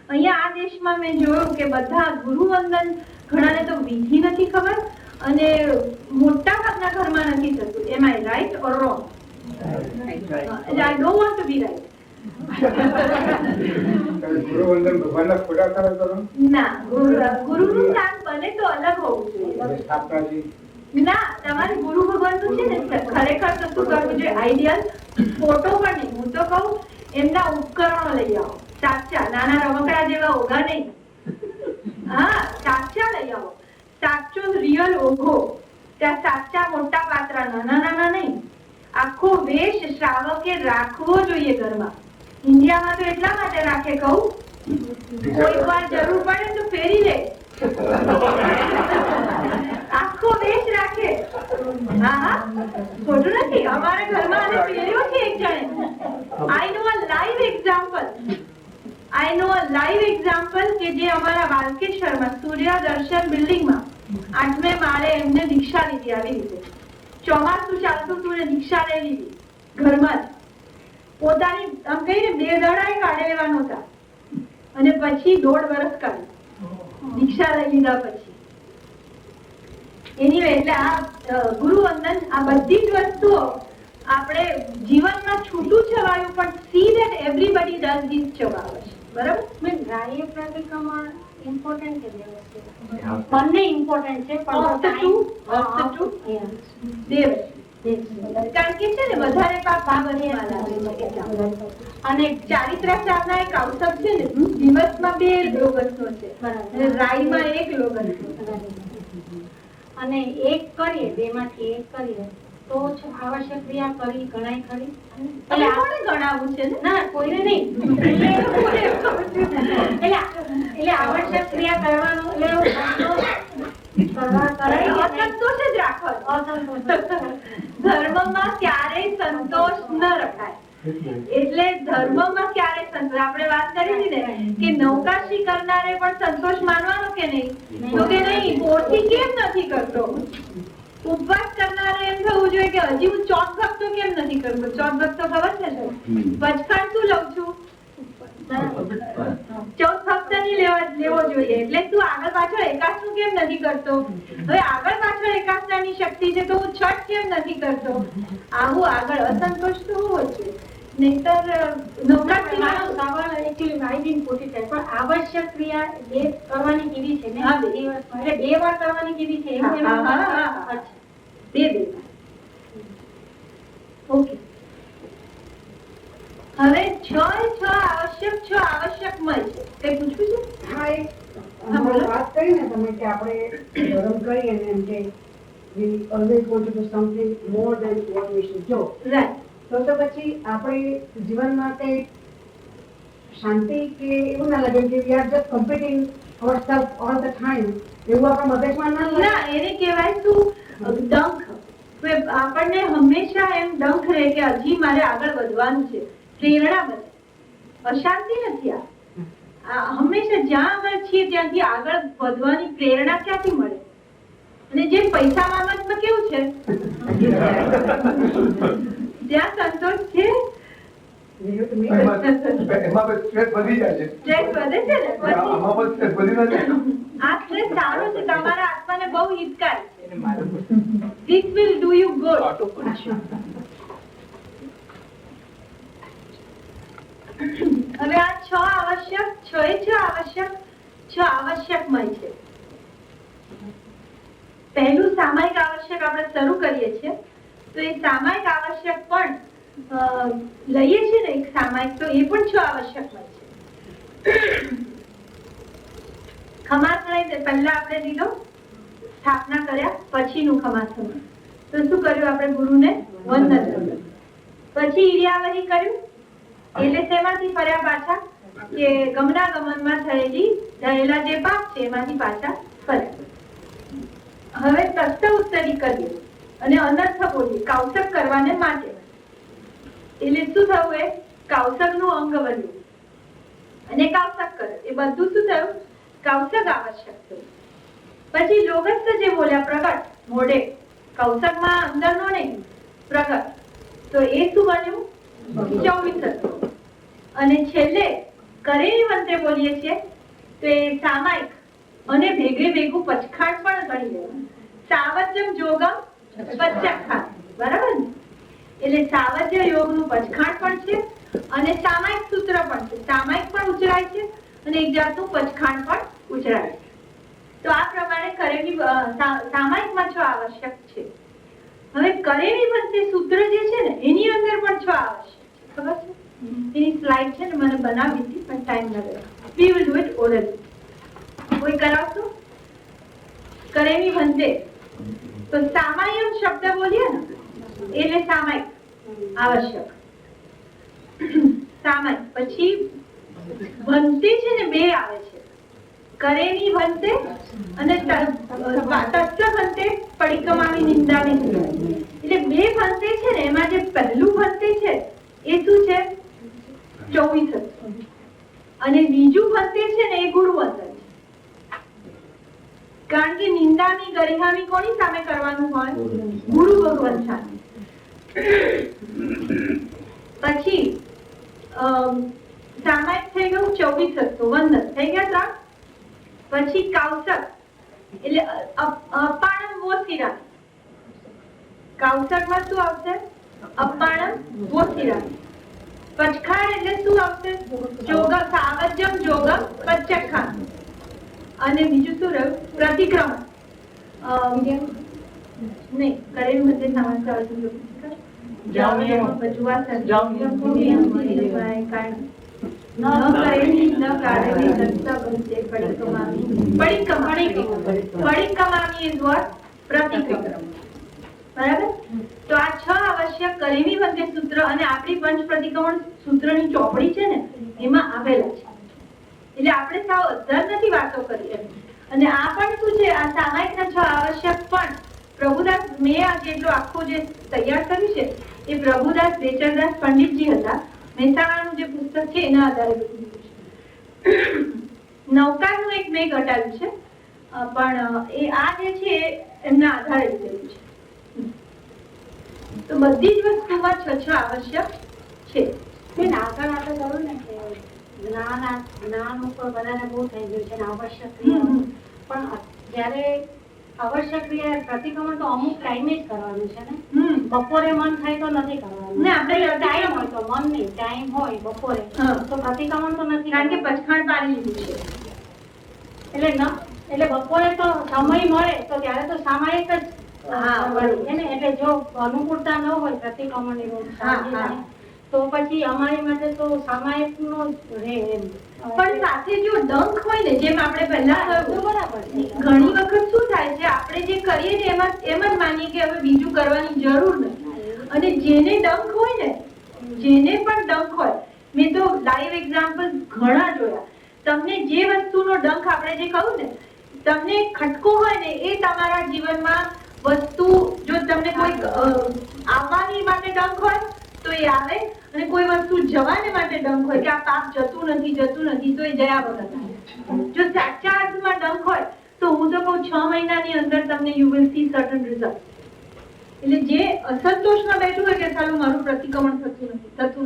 અહીંયા આ દેશમાં મેં જોયું કે બધા ગુરુવંદન ઘણાને તો વિધિ નથી ખબર અને મોટા ભાગના ઘરમાં નથી થતું. Am I right or wrong? I don't want to be right. ગુરુવંદન ભગવાનના ખોટા કરે કરો? ના, ગુરુનું સ્થાન બને તો અલગ હોવું જોઈએ. ના, તમારે ગુરુ ભગવાનનું છે ને ખરેખર તો શું કરવું જોઈએ? આઈડિયલ ફોટો પણ નહીં, હું તો કહું એમના ઉપકરણો લઈ આવો, સાચા, નાના રમકડા જેવા ઓઘા નહીં. હા, સાચા લઈ આવો, સાચો રિયલ ઓઘો, ત્યાં સાચા મોટા પાત્રા, નાના નાના નહીં. આખો વેશ શ્રાવકે રાખવો જોઈએ ઘરમાં. ઇન્ડિયામાં તો એટલા માટે રાખે કહું, કોઈક વાર જરૂર પડે તો ફેરી લે, આખો વેશ રાખે. હા હા, ખોટું નથી. અમારા ઘરમાં આને ફેર્યો છે એક જણે. આઈ નો અ લાઈવ એક્ઝામ્પલ કે જે અમારા વાલકેશ્વરમાં સૂર્ય દર્શન બિલ્ડિંગમાં 8મે માળે એમને દીક્ષા લીધી. આવી રીતે ચોમાસું ચાલતું હતું ને દીક્ષા લઈ લીધી ઘરમાં જ. પોતાની આમ કહીને 2 દડાએ કાઢી લેવા નહોતા અને પછી 1.5 વર્ષ કાઢી દીક્ષા લઈ લીધા પછી. એની એટલે આ ગુરુવંદન, આ બધી જ વસ્તુઓ આપણે જીવનમાં છૂટું છવાયું પણ see that everybody does this છવાવે છે. બરાબર? મેં રાય પ્રતિક્રમણ ઇમ્પોર્ટન્ટ છે, બંને ઇમ્પોર્ટન્ટ છે, પણ દેવ કારણ કે છે ને વધારે અને ચારિત્ર સાધના એક અવસર છે ને, દિવસમાં 2 લોગસનો છે અને રાઈમાં 1 લોગસનો. અને એક કરીએ, 2 માંથી 1 કરીએ તો આવશ્યક ક્રિયા કરી ગણાય ખરી. એટલે કોને ગણાવવું છે? ના, કોઈને નહીં. એટલે આવશ્યક ક્રિયા કરવાનું અસંતોષ જ રાખવાનો. ધર્મમાં ક્યારેય સંતોષ ન રખાય. એટલે ધર્મમાં ક્યારેય સંતોષ, આપણે વાત કરી હતી ને કે નૌકાશી કરનારે પણ સંતોષ માનવાનો કે નહીં? તો કે નહીં, પોરથી કેમ નથી કરતો? ઉપવાસ કરનારે એમ થવું જોઈએ કે હજી હું 14 ભક્તો કેમ નથી કરતો? 14 ભક્તો ખબર છે ને? પચખાણ શું લઉં છું? 14 ભક્ત નહીં લેવા લેવો જોઈએ. એટલે તું આગળ પાછળ એકાસનું કેમ નથી કરતો? હવે આગળ પાછળ એકાસનાની શક્તિ છે તો હું છઠ કેમ નથી કરતો? આવું આગળ અસંતોષ તો હોવો જ જોઈએ. નહીંતર નવરાત્રીમાં મારો સવાલ actually માહિતી પૂછી છે, પણ આવશ્યક ક્રિયા બે કરવાની કેવી છે ને? હા, બે. એટલે બે વાર કરવાની કેવી છે એવું હા, એમાં? હા, હા, હા. અચ્છા. બે. ઓકે. હવે છ આવશ્યકમય છે. કઈ પૂછવું છે? હા, એક હા, બોલો. વાત કરી ને તમે કે આપણે ધર્મ કરીએ ને એમ કે we always want to do something more than what we should do. Right. તો પછી આપણે જીવન માટે શાંતિ કે એવું ના લાગે કે we are just competing ourselves all the time, એવું આપણા મગજમાં ના લાગે? ના, એને કહેવાય શું? ડંખ. કે આપણને હંમેશા એમ ડંખ રહે કે હજી મારે આગળ વધવાનું છે, પ્રેરણા બને. અશાંતિ નથી. આ હંમેશા જ્યાં આગળ છીએ ત્યાંથી આગળ વધવાની પ્રેરણા ક્યાંથી મળે? અને જે પૈસા બાબતમાં કેવું છે, જ્યાં સંતોષ છે એમાં પણ સ્ટ્રેસ વધી જાય છે. સ્ટ્રેસ વધે છે ને. પછી આમાં પણ સ્ટ્રેસ વધી નથી. આ સ્ટ્રેસ સારું છે, તમારા આત્માને બહુ હિતકારી છે. This will do you good. હવે આ છ આવશ્યકમય છે. પહેલું સામાયિક આવશ્યક આપણે શરૂ કરીએ છીએ. તો એ સામાયિક આવશ્યક પણ લઈએ છીએ ને, એક સામાયિક, તો એ પણ છ આવશ્યકમય છે. ખમાસણ પહેલા આપણે લીધો, સ્થાપના કર્યા પછીનું ખમાસણ. તો શું કર્યું? આપણે ગુરુને વંદન કર્યું. પછી ઈર્યાવહી કર્યું. એટલે શેમાંથી ફર્યા પાછા? કે ગમનાગમનમાં થયેલા જે પાપ છે એમાંથી પાછા ફર્યા. હવે તસ્ત ઉત્તરી કરીએ અને અનર્થ બોલીએ કૌશક કરવાને માટે. એટલે શું થયું? એ કૌશકનું અંગ બન્યું અને કૌશક કર્યો. એ બધું શું થયું? કૌશક આવશ્યક થયું. પછી લોગસ્થ જે બોલ્યા પ્રગટ મોઢે, કૌશકમાં અંદરનો નહીં, પ્રગટ. તો એ શું બન્યું? 24. અને છેલ્લે કરેલી મંત્રે બોલીએ છીએ તો એ સામાયિક અને ભેગે ભેગું પચખાણ પણ ગણી લેવાનું. સાવજ્યમ જોગમ પચખાણ, બરાબર ને? એટલે સાવજ્ય યોગનું પચખાણ પણ છે અને સામાયિક સૂત્ર પણ છે. સામાયિક પણ ઉચરાય છે અને એક જાતનું પચખાણ પણ ઉચરાય છે. તો આ પ્રમાણે કરેલી સામાયિકમાં 6 આવશ્યક છે. હવે કરેલી વંતે સૂત્ર જે છે ને એની અંદર પણ 6 આવશ્યક છે. ખબર છે? એની સ્લાઇડ છે ને, મને બનાવી હતી પણ ટાઈમ ન રહ્યો. We will do it orally. કોઈ કરાવશો? કરેલી વંતે તો સામાયિક શબ્દ બોલીએ ને એટલે સામાયિક આવશ્યક. સામાયિક પછી વંતે છે ને 2 આવે છે, કરેલી વંતે અને તસ્ત વંતે પડિક્કમાની નિંદાની. એટલે 2 વંતે છે ને, એમાં જે પહેલું વંતે છે એ શું છે? 24. અને બીજું વંતે છે ને એ ગુરુવંતન છે. કારણ કે નિંદાની ગરિહામી કોની સામે કરવાનું હોય? ગુરુ ભગવાન સામે. પછી સામાયિક થઈ ગયું 24. વંદન થઈ ગયા 3. પછી કૌશક એટલે અપાણમ વોસિરા. કૌશકમાં શું આવશે? અપાણમ વોસિરા. પચખાણ એટલે શું આવશે? જોગમ, સાવજ્યમ જોગમ પચખાણ. અને બીજું શું રહ્યું? પ્રતિક્રમણ. નહીં, કરેલું મધ્ય સામાન્ય આવશે. બરાબર? તો આ 6 આવશ્યક કરેલી વંદે સૂત્ર અને આપણી પંચ પ્રતિક્રમણ સૂત્રની ચોપડી છે ને એમાં આવેલા છે. એટલે આપણે સાવ અધર નથી વાતો કરી. અને આ પણ શું છે? આ સામાયિકના 6 આવશ્યક પણ પ્રભુદાસ, મેં આ જેટલું આખું જે તૈયાર કર્યું છે એ પ્રભુદાસ બેચરદાસ પંડિતજી હતા. મહેસાણાનું જે પુસ્તક છે એના આધારે બધું છે. નૌકાનું એક મેં ઘટાડ્યું છે, પણ એ આ જે છે એમના આધારે લીધેલું છે. તો બધી જ વસ્તુમાં 6 આવશ્યક છે. બેન, આગળ આપણે કહ્યું ને કે જ્ઞાન ઉપર બધાને બહુ થઈ ગયું છે ને આવશ્યક ક્રિયાઓ. પણ જ્યારે આવશ્યક ક્રિયા પ્રતિક્રમણ તો અમુક ટાઈમે જ કરવાનું છે ને. બપોરે મન થાય તો નથી કરવાનું ને આપણે ટાઈમ હોય તો મન નહીં, ટાઈમ હોય બપોરે તો પ્રતિક્રમણ તો નથી કારણ કે કરવાનું. પછાડ પાડી લીધું છે. એટલે બપોરે તો સમય મળે તો ત્યારે તો સામાયિક જ હા, બરોબર. છે ને. એટલે જો અનુકૂળતા ન હોય પ્રતિક્રમણ હા. તો પછી અમારી માટે તો સામાયિક નો જ રહે એમ. પણ સાથે જો ડંખ હોય ને, જેમ આપણે પહેલા તો કહ્યું, બરાબર છે. ઘણી વખત શું થાય છે, આપણે જે કરીએ ને એમ જ માનીએ કે હવે બીજું કરવાની જરૂર નથી. અને જેને ડંખ હોય ને, જેને પણ ડંખ હોય, મેં તો લાઈવ એક્ઝામ્પલ ઘણા જોયા. તમને જે વસ્તુનો ડંખ આપણે જે કહું ને, તમને ખટકો હોય ને, એ તમારા જીવનમાં વસ્તુ, જો તમને કોઈ આવવાની માટે ડંખ હોય તો એ આવે, અને કોઈ વસ્તુ જવાને માટે ડંખ હોય કે આ પાપ જતું નથી તો એ જયા વગર થાય. જો સાચા અર્થમાં ડંખ હોય તો હું તો કહું 6 મહિનાની અંદર તમને you will see certain result. એટલે જે અસંતોષમાં બેઠું હોય કે ચાલો મારું પ્રતિક્રમણ થતું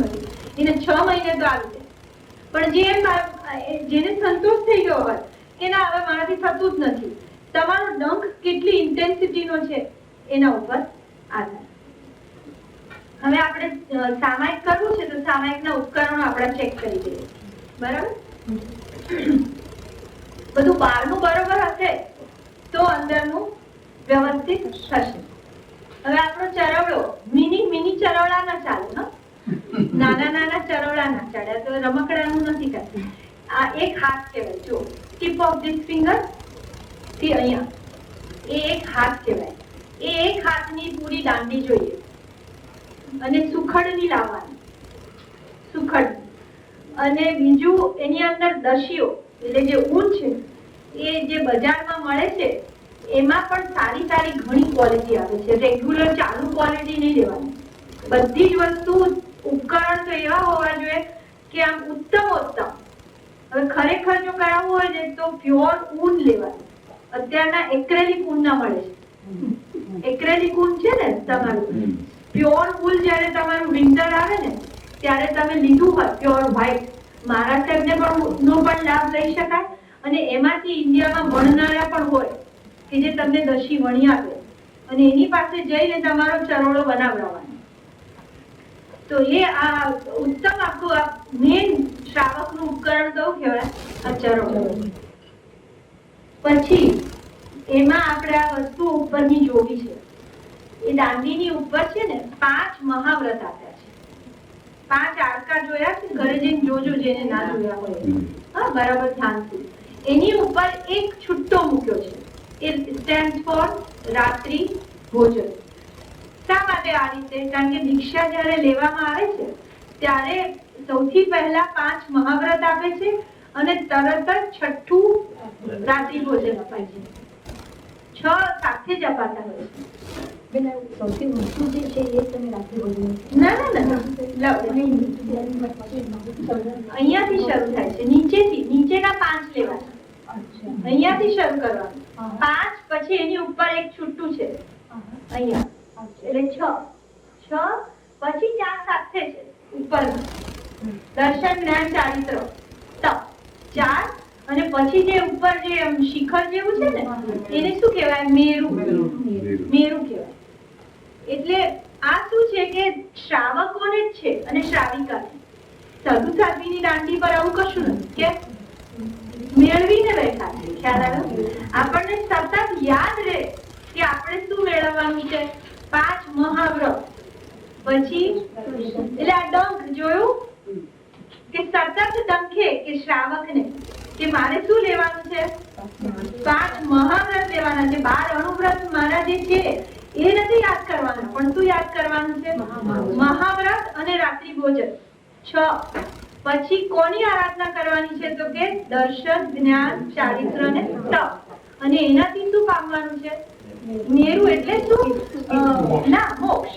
નથી એને 6 મહિને તો આવી જાય. પણ જેને સંતોષ થઈ ગયો હોય કે ના હવે મારાથી થતું જ નથી, તમારો ડંખ કેટલી ઇન્ટેન્સિટીનો છે એના ઉપર આધાર. હવે આપણે સામાયિક કરવું છે તો સામાયિકના ઉપકરણો આપણે ચેક કરી દઈએ. બરાબર, બધું બહારનું બરોબર હશે તો અંદરનું વ્યવસ્થિત થશે. હવે આપણો ચરવડો મિની ચરવડા ના ચાલે, નાના ચરવડા ના ચાલે, તો રમકડાનું નથી કરતું. આ એક હાથ કહેવાય, જો ટીપ ઓફ ધીસ ફિંગર થી અહીંયા, એ એક હાથ કહેવાય. એ એક હાથની પૂરી દાંડી જોઈએ અને સુખડની લાવવાની, સુખડ. અને બીજું એની અંદર દશીઓ એટલે જે ઊન છે એ જે બજારમાં મળે છે એમાં પણ સારી ઘણી ક્વોલિટી આવે છે. રેગ્યુલર ચાલુ ક્વોલિટી નહીં લેવાની. બધી જ વસ્તુ ઉપકરણ તો એવા હોવા જોઈએ કે આમ ઉત્તમ. હવે ખરેખર જો કરાવવું હોય ને તો પ્યોર ઊન લેવાનું. અત્યારના એક્રેલિક ઊન ના મળે છે. એક્રેલિક ઊન છે ને તમારું પ્યોર ઊલ, જયારે તમારું વિન્ટર આવે ને ત્યારે તમે લીધું હોય પ્યોર વ્હાઈટ, મારા સાહેબને પણ નો પણ લાભ લઈ શકાય. અને એમાંથી ઇન્ડિયામાં વણનારા પણ હોય કે જે તમને દશી વણી આપે અને એની પાસે જઈને તમારો ચરોડો બનાવડાવવાનો. તો એ આ ઉત્તમ આપણું આ મેન શ્રાવકનું ઉપકરણ કયું કહેવાય? આ ચરોડો. પછી એમાં આપણે આ વસ્તુ ઉપરની જોવી છે. એ દાંડીની ઉપર છે ને 5 મહાવ્રત આપ્યા છે. 5 આડકા જોયા છે, ઘરે જઈને જોજો જેને ના જોયા હોય. હા, બરાબર ધ્યાનથી. એની ઉપર એક છુટ્ટો મૂક્યો છે. એ સ્ટેન્ડ ફોર રાત્રિ ભોજન. શા માટે આ રીતે? કારણ કે દીક્ષા જયારે લેવામાં આવે છે ત્યારે સૌથી પહેલા 5 મહાવ્રત આપે છે અને તરત જ છઠ્ઠું રાત્રિ ભોજન અપાય છે. 6 સાથે જ અપાતા હોય છે. સૌથી ઊંચું જે છે એ તમે રાત્રિ ભોજન. ના અહીંયાથી શરૂ થાય છે, નીચેના 5 લેવાના. અહીંયાથી શરૂ કરવાનું. 5 પછી એની ઉપર એક છૂટું છે અહીંયા, એટલે 6 પછી 4 સાથે છે ઉપર. દર્શન, જ્ઞાન, ચારિત્ર, તપ 4. અને પછી જે ઉપર જે શિખર જેવું છે ને એને શું કહેવાય? મેરુ કહેવાય. એટલે આ શું છે કે શ્રાવકોને જ છે અને શ્રાવિકાને. સાધુ સાધ્વીની દાંડી પર આવું કશું નથી કે મેળવીને બેઠા છે. ખ્યાલ આવ્યો? આપણને સતત યાદ રહે કે આપણે શું મેળવવાનું છે. 5 મહાવ્રત પછી એટલે આ ડંખ જોયું કે સતત ડંખે કે શ્રાવકને કે મારે શું લેવાનું છે? 5 મહાવ્રત લેવાના છે. 12 અનુવ્રત મારા જે છે એ નથી યાદ કરવાના, પણ શું યાદ કરવાનું છે? મહાવ્રત અને રાત્રિ ભોજન 6. પછી કોની આરાધના કરવાની છે? તો કે દર્શન, જ્ઞાન, ચારિત્ર અને તપ. અને એનાથી શું પામવાનું છે? મેરુ એટલે શું? ના, મોક્ષ.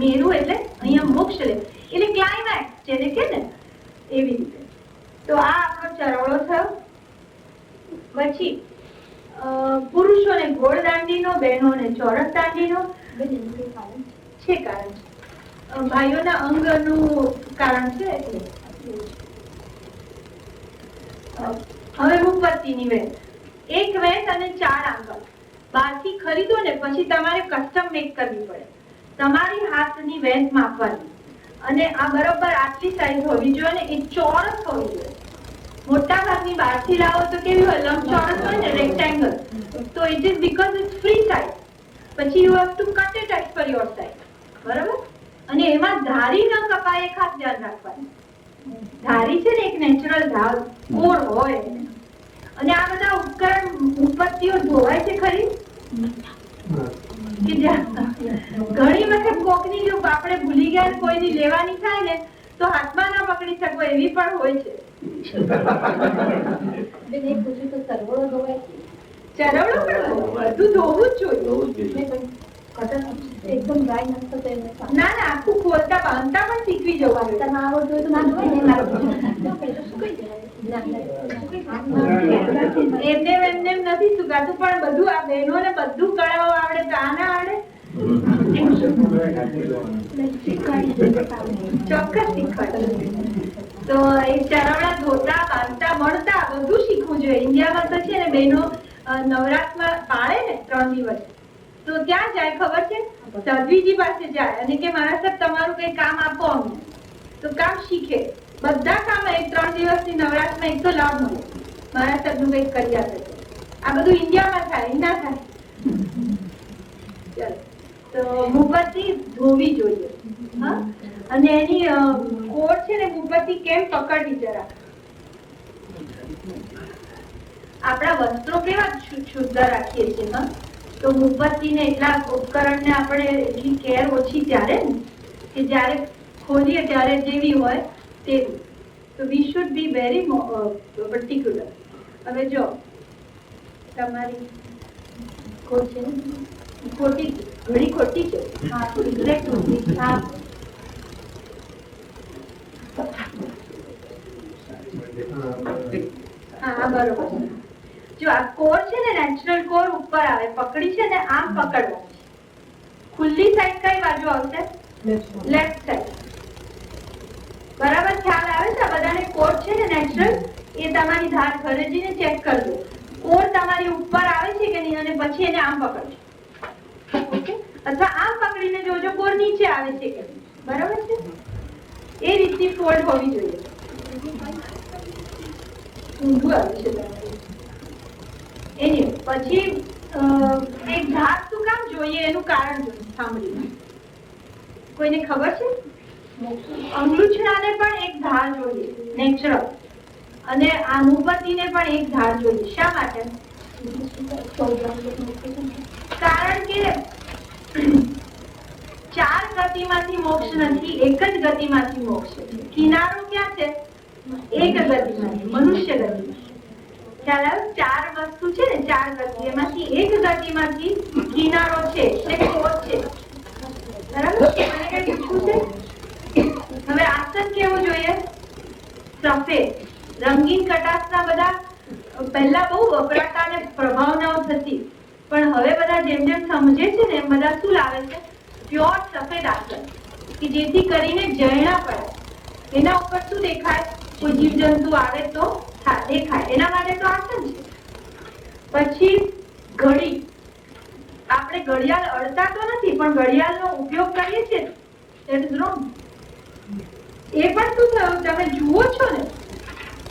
મેરુ એટલે અહીંયા મોક્ષ લે, એટલે ક્લાઇમેક્સ જેને કે ને એવી રીતે. તો આ આપણો ચરોડો થયો. પછી પુરુષોને ગોળ દાંડીનો, બહેનોને ચોરસ દાંડીનો છે. કારણ ભાઈઓના અંગનું કારણ છે એટલે હવે મુપત્તિની વેત. એક વેત અને 4 આંગળ બહારથી ખરીદો ને પછી તમારે કસ્ટમ મેક કરવી પડે. તમારી હાથની વેત માપવાની અને આ બરોબર આટલી સાઈઝ હોવી જોઈએ ને એ ચોરસ હોવી જોઈએ. મોટા ભાગની બહારથી લાવો તો કેવી હોય, લંબચોરસ હોય ને, રેક્ટેંગલ. તો it is because it's free size. પછી you have to cut it as per your size. બરાબર? અને એમાં ધારી ન કપાય એ ખાસ ધ્યાન રાખવાનું. ધારી છે ને એક નેચરલ ધાર કોર હોય. અને આ બધા ઉપકરણ ઉત્પત્તિઓ ધોવાય છે ખરી કે ઘણી વખત કોકની જો આપણે ભૂલી ગયા કોઈની લેવાની થાય ને તો હાથમાં ના પકડી શકો એવી પણ હોય છે. ચરવડો પણ બધું ધોવું જ જોઈએ. એકદમ ડ્રાય નતો તો એમને ના ના આખું ખોલતા બાંધતા પણ શીખવી જવાનું. તમે આવડતું હોય તો ના ધોવાય ને એમને નથી સુકાતું પણ બધું આ બહેનોને બધું કળાઓ આવડે તો આ ના આવડે. ચોક્કસ શીખવાડે. તો એ ચરવડા ધોતા બાંધતા મળતા બધું શીખવું જોઈએ. ઇન્ડિયામાં તો છે ને બહેનો નવરાત્રમાં પાળે ને 3 દિવસ તો ક્યાં જાય ખબર છે? સાધ્વીજી પાસે જાય અને કે મારા સાહેબ તમારું કઈ કામ આપો અમને. તો કામ શીખે. બધા કામ 3 દિવસની નવરાત્રમાં એક તો લાભ મળે. મારા સાહેબ નું કઈક કરી આપે. આ બધું ઇન્ડિયામાં થાય, ના થાય. ચાલો તો મુપત્તિ ધોવી જોઈએ. હા, અને એની કોર છે ને મુપત્તિ કેમ પકડવી જરા. આપણા વસ્ત્રો કેવા શુદ્ધ રાખીએ છીએ. હા, તો મુપત્તિને એટલા ઉપકરણને આપણે એટલી કેર ઓછી ત્યારે કે જ્યારે ખોલીએ ત્યારે જેવી હોય તેવી. તો we should be very particular. હવે જો તમારી ખોટ છે ને ખોટી ઘણી ખોટી છે. હા, એક્ઝેક્ટ ખોટી. હા, હા બરોબર. જો આ કોર છે ને નેચરલ કોર ઉપર આવે, પકડી છે ને આમ પકડવાની. ખુલ્લી સાઈડ કઈ બાજુ આવશે? Left side. બરાબર ખ્યાલ આવે છે? બધાને કોર છે ને નેચરલ એ તમારી ધાર ઘરે જઈને ચેક કરજો. કોર તમારી ઉપર આવે છે કે નહીં અને પછી એને આમ પકડજો. ઓકે, અથવા આમ પકડીને જોજો કોર નીચે આવે છે કે નહીં. બરાબર છે? એ રીતની ફોલ્ડ હોવી જોઈએ. ઊંધું આવે છે તમારી. એની પછી એક ધાર શું કામ જોઈએ એનું કારણ જોઈએ. સાંભળીને કોઈને ખબર છે? અંગૂછાને પણ એક ધાર જોઈએ નેચરલ, અને આ મુપત્તિને પણ એક ધાર જોઈએ. શા માટે? કારણ કે 4 ગતિમાંથી મોક્ષ નથી, એક જ ગતિમાંથી મોક્ષ છે. કિનારો ક્યાં છે? એક ગતિમાંથી, મનુષ્ય ગતિમાં. ખ્યાલ આવે? 4 વસ્તુ છે ને, 4 ગતિ, એમાંથી એક ગતિમાંથી કિનારો છે, એટલે કોર છે. બરાબર? મને કઈ પૂછવું છે? હવે આસન કેવું જોઈએ? સફેદ, રંગીન કટાસના બધા પહેલા બહુ વપરાતા અને પ્રભાવનાઓ થતી, પણ હવે બધા જેમ જેમ સમજે છે ને એમ બધા શું લાવે છે? પ્યોર સફેદ આસન, કે જેથી કરીને જયણા પડે. એના ઉપર શું દેખાય? કોઈ જીવજંતુ આવે તો દેખાય, એના માટે તો આસન છે. પછી ઘડી. આપણે ઘડિયાળ અડતા તો નથી પણ ઘડિયાળનો ઉપયોગ કરીએ છીએ. That is wrong. એ પણ શું થયું? તમે જુઓ છો ને,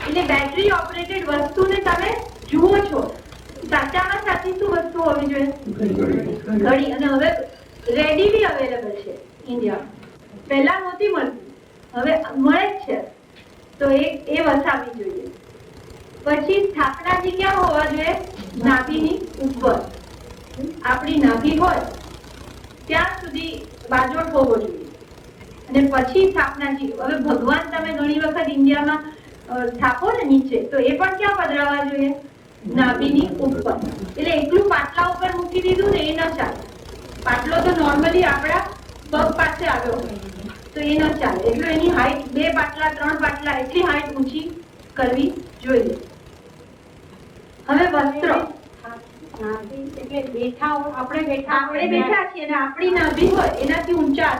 એટલે બેટરી ઓપરેટેડ વસ્તુને તમે જુઓ છો. સાચામાં સાચી શું વસ્તુ હોવી જોઈએ? ઘડી. અને હવે રેડીલી અવેલેબલ છે ઇન્ડિયામાં. પહેલા નહોતી મળતી, હવે મળે જ છે. તો એ વસાવવી જોઈએ. પછી સ્થાપનાજી ક્યાં હોવા જોઈએ? નાભીની ઉપર. આપણી નાભી હોય ત્યાં સુધી બાજોટ હોવો જોઈએ. અને પછી સ્થાપનાજી. હવે ભગવાન તમે ઘણી વખત ઇન્ડિયામાં સ્થાપો ને નીચે, તો એ પણ ક્યાં પધરાવવા જોઈએ? નાભીની ઉપર. એટલે એકલું પાટલા ઉપર મૂકી દીધું ને એ ન ચાલે. પાટલો તો નોર્મલી આપણા પગ પાસે આવ્યો હોય તો એ ન ચાલે. એટલે એની હાઈટ 2 પાટલા 3 પાટલા એટલી હાઈટ ઊંચી કરવી જોઈએ. હવે વસ્ત્ર. એટલે બેઠા આપણે બેઠા છીએ અને આપણી નાભી હોય એનાથી ઊંચા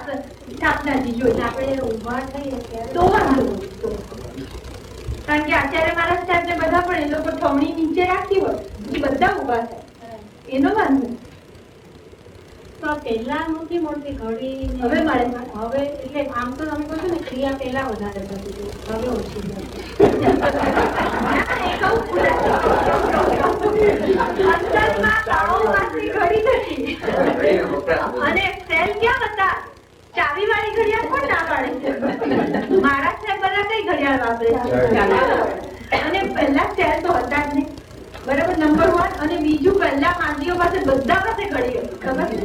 સ્થાપનાજી જોઈએ આપણે ઊભા થઈએ ત્યારે તો વાંધો નહીં. કારણ કે આચાર્ય મહારાજ સાહેબ ને બધા પણ એ લોકો ઠમણી નીચે રાખી હોય પછી બધા ઉભા થાય એનો વાંધો નહીં. તો પહેલા નહોતી મળતી ઘડી ને હવે મળે. હવે એટલે આમ તો તમે કહો છો ને ક્રિયા પહેલા વધારે થતી હતી, હવે ઓછી થતી. એ કહું અંતરમાં કાળોમાંથી ઘડી નથી. અને સેલ ક્યાં હતા? ચાવી વાળી ઘડિયાળ કોણ ના પાડે છે? મહારાજ સાહેબ બધા કઈ ઘડિયાળ વાપરે છે? અને પહેલા સેલ તો હતા જ નહીં. બરાબર, નંબર 1. અને બીજું, પહેલા માનવીઓ પાસે બધા પાસે ઘડી હતી. ખબર છે?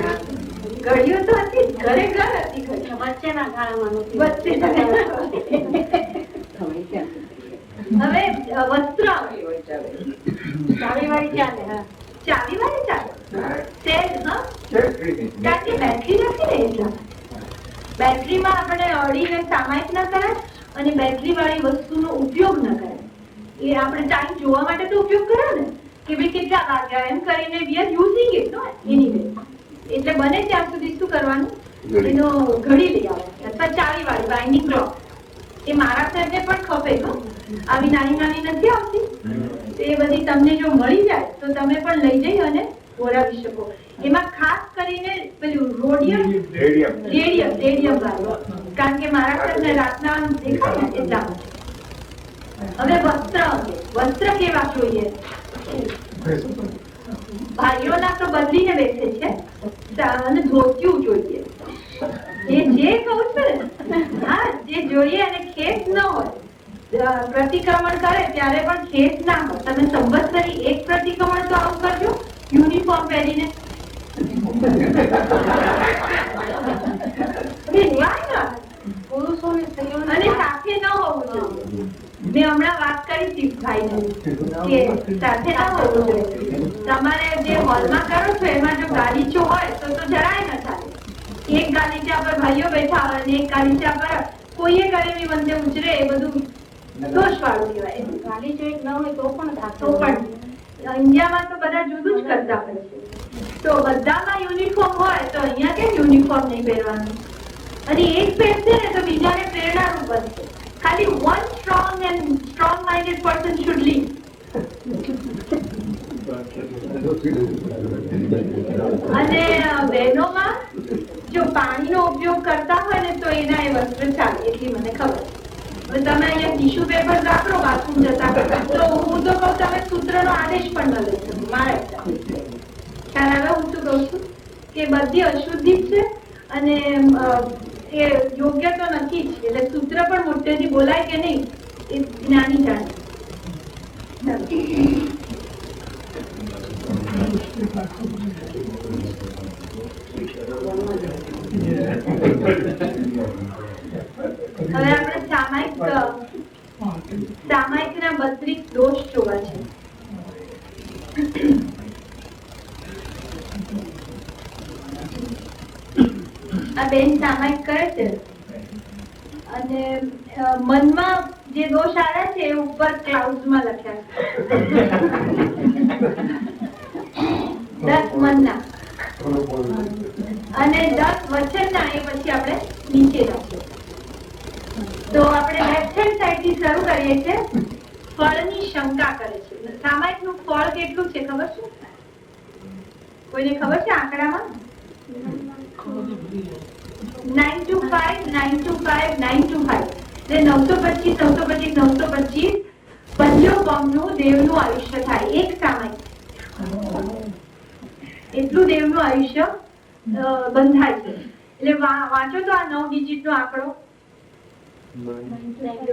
ઘડીઓ તો હતી જ, ઘરે ઘર હતી ઘડી. વચ્ચેના ગાળામાં નહોતી. વચ્ચેના ગાળામાં. હવે વસ્ત્ર ચાવીવાળી ચાલે. હા, ચાવી વાળી ચાલે. સેલ, હા, કારણ કે બેટરી નથી ને એટલા. બેટરીમાં આપણે અડીને સામાયિક ના કરાય અને બેટરી વાળી વસ્તુનો ઉપયોગ ન કરાય. એ આપણે ટાઈમ જોવા માટે તો ઉપયોગ કર્યો ને કે ભાઈ કેટલા વાગ્યા એમ કરીને we are using it no anyway. એટલે બને ત્યાં સુધી શું કરવાનું, એનો ઘડી લઈ આવવાની અથવા ચાવી વાળી બાઇન્ડિંગ ક્લોક. એ મારા સાહેબને પણ ખપે હો, આવી નાની નાની નથી આવતી. એ બધી તમને જો મળી જાય તો તમે પણ લઈ જઈ અને બોલાવી શકો. એમાં ખાસ કરીને પેલું રેડિયમ વાળું, કારણ કે મારા સાહેબને રાતના દેખાય ને એટલા. હવે વસ્ત્ર કેવા જોઈએ? ભાઈઓના તો બદલીને બેસે છે અને ધોતિયું જોઈએ. જે કહું છું ને, હા, જે જોઈએ અને ખેસ ન હોય. પ્રતિક્રમણ કરે ત્યારે પણ ખેસ ના હોય. તમે સંવત્સરી એક પ્રતિક્રમણ તો આવું કરજો યુનિફોર્મ પહેરીને. પુરુષોને સ્ત્રીઓને અને સાથે ન હોવું જોઈએ. મેં હમણાં વાત કરી હતી ભાઈને કે સાથે ના હોવું જોઈએ. તમારે જે હોલમાં કરો છો એમાં જો ગાલીચો હોય તો જરાય ન ચાલે. એક ગાલીચા પર ભાઈઓ બેઠા હોય અને એક ગાલીચા પર કોઈએ કરેલી વંદે ઉચરે, એ બધું દોષ વાળું કહેવાય. ગાલી જો એક ન હોય તો પણ તો પણ ઇન્ડિયામાં તો બધા જુદું જ કરતા હોય છે. તો બધામાં યુનિફોર્મ હોય તો અહીંયા કેમ યુનિફોર્મ નહીં પહેરવાનું? અને એક પહેરશે ને તો બીજાને પ્રેરણારૂપ બનશે. ખાલી one strong minded person should lead. અને બહેનોમાં જો પાણીનો ઉપયોગ કરતા હોય ને તો એના એ વસ્ત્ર ચાલે, એટલી મને ખબર. હવે તમે અહીંયા ટીશ્યુ પેપર વાપરો બાથરૂમ જતા, તો હું તો કહું તમે સૂત્રનો આદેશ પણ ન લઈ શકો મારા ખ્યાલ. હવે હું શું કહું છું કે બધી અશુદ્ધિ છે અને એ યોગ્ય તો નથી જ. એટલે સૂત્ર પણ મોટેથી બોલાય કે નહીં એ જ્ઞાની જાણે. હવે આપણે સામાયિકના 32 દોષ જોવા છે. આ બેન સામાયિક કરે છે અને મનમાં જે દોષ આવ્યા છે એ ઉપર ક્લાઉડ્સમાં લખ્યા છે. 10 મનના અને 10 વચનના એ પછી આપણે નીચે રાખીએ. તો આપણે લેફ્ટ હેન્ડ સાઈડ થી શરૂ કરીએ છીએ. ફળની શંકા કરે છે. સામાયિકનું ફળ કેટલું છે ખબર છે? કોઈને ખબર છે આંકડામાં? 925 925 925 એટલે 925 925 925 પંજો દેવનું આયુષ્ય થાય એક સામાયિક. એટલું દેવનું આયુષ્ય બંધાય છે. એટલે વાંચો તો આ 9 ડિજિટ નો આંકડો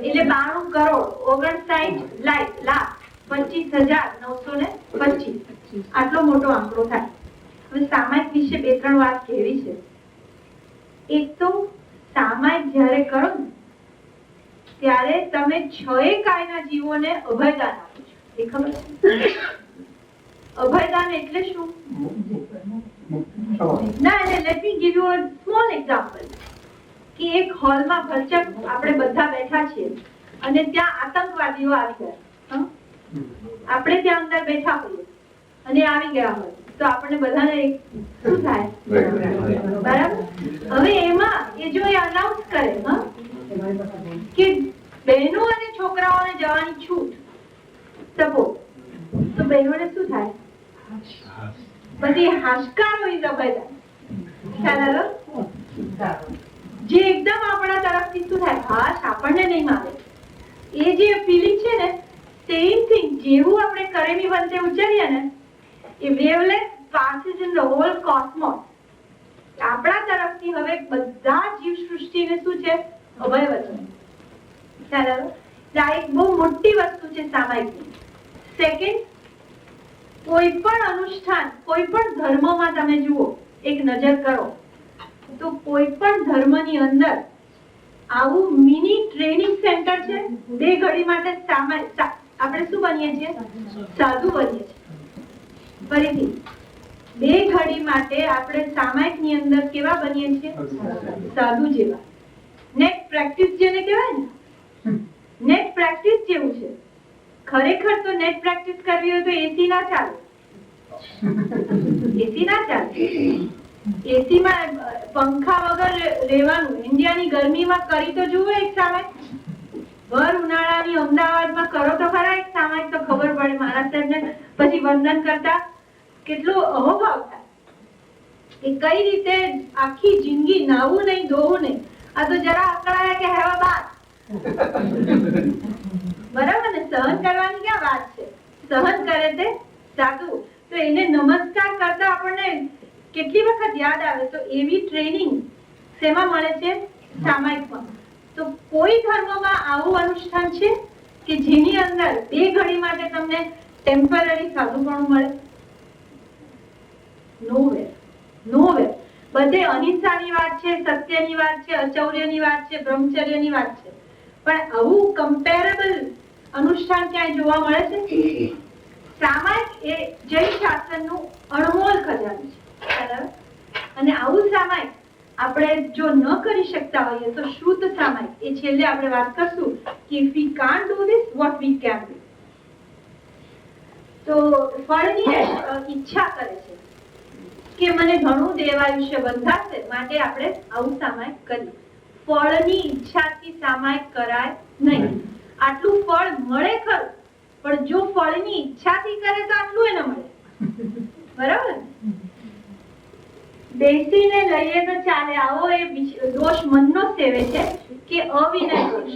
એટલે 92 કરોડ 59 લાખ 25,925 આટલો મોટો આંકડો થાય. હવે સામાયિક વિશે 2-3 વાત કહેવી છે. એક તો સામાયિક જ્યારે કરો ને ત્યારે તમે 6 કાયના જીવોને અભયદાન આપો છો. એ ખબર છે? અભયદાન એટલે શું? ના, એટલે let me give you a small example કે એક હોલમાં ભરચક આપણે બધા બેઠા છીએ અને ત્યાં આતંકવાદીઓ આવી ગયા. આપણે ત્યાં અંદર બેઠા હોઈએ અને આવી ગયા હોય તો આપણને બધાને શું થાય? બરાબર. હવે એમાં એ જો એ અનાઉન્સ કરે કે બહેનો અને છોકરાઓને જવાની છૂટ, સપોઝ, તો બહેનોને શું થાય? બધી હાશકારો ઇઝ અભયદા. ખ્યાલ આવ્યો? જે એકદમ આપણા તરફથી શું થાય? હાશ આપણને નહીં મારે. એ જે ફિલિંગ છે ને, સેમ થિંગ જેવું આપણે કરેમી વંતે ઉચ્ચારીએ ને, એ wavelength passes in the whole cosmos. આપણા તરફથી હવે બધા જીવ સૃષ્ટિને શું છે? અભય વચન. ખ્યાલ આવ્યો? આ એક બહુ મોટી વસ્તુ છે સામાયિકની. સેકન્ડ, કોઈ પણ અનુષ્ઠાન, કોઈ પણ ધર્મમાં તમે જુઓ, એક નજર કરો તો કોઈ પણ ધર્મની અંદર આવું મિની ટ્રેનિંગ સેન્ટર છે. 2 ઘડી માટે આપણે શું બનીએ છીએ? સાધુ બનીએ છીએ. ફરીથી 2 ઘડી માટે આપણે સામાયિકની અંદર કેવા બનીએ છીએ? સાધુ જેવા. નેટ પ્રેક્ટિસ જેને કહેવાય ને, નેટ પ્રેક્ટિસ જેવું છે. ખરેખર તો નેટ પ્રેક્ટિસ કરવી હોય તો એસી ના ચાલે. એસી ના ચાલે. એસી માં પંખા વગર રહેવાનું. ઇન્ડિયાની ગરમીમાં કરી તો જુઓ એક સામાયિક. ભર ઉનાળાની અમદાવાદમાં કરો તો ખરા એક સામાયિક, તો ખબર પડે મારા સાહેબને પછી વંદન કરતા કેટલો અહોભાવ થાય કે કઈ રીતે આખી જિંદગી નાવું નહીં, ધોવું નહીં, આ તો જરા અકળાયા કે હેવા બાદ. બરાબર ને? સહન કરવાની ક્યાં વાત છે? સહન કરે તે સાધુ. તો એને નમસ્કાર કરતા આપણને કેટલી વખત યાદ આવે. તો એવી ટ્રેનિંગ શેમાં મળે છે? સામાયિકમાં. તો કોઈ ધર્મમાં આવું અનુષ્ઠાન છે કે જેની અંદર 2 ઘડી માટે તમને ટેમ્પરરી સાધુપણું મળે? નોવેર. નોવેર. બધે અહિંસાની વાત છે, સત્યની વાત છે, અચૌર્યની વાત છે, બ્રહ્મચર્યની વાત છે, પણ આવું કમ્પેરેબલ અનુષ્ઠાન ક્યાંય જોવા મળે છે? સામાયિક એ જૈન શાસનનું અણમોલ ખજાનું છે. અને આવું સામાયિક આપણે જો ન કરી શકતા હોઈએ તો શુદ્ધ સામાયિક, એ છેલ્લે આપણે વાત કરશું કે if we can't do this, what we can do. તો ફળની ઈચ્છા કરે છે કે મને ઘણું દેવાયુષ્ય બંધાશે, માટે આપણે આવું સામાયિક કરીએ. ફળની ઈચ્છાથી સામાયિક કરાય નહીં. આટલું ફળ મળે ખરું, પણ જો ફળની ઈચ્છાથી કરે તો આટલું ન મળે. બરાબર? બેસીને લઈએ તો ચાલે. આવો એ દોષ મનનો સેવે છે કે અવિનય દોષ.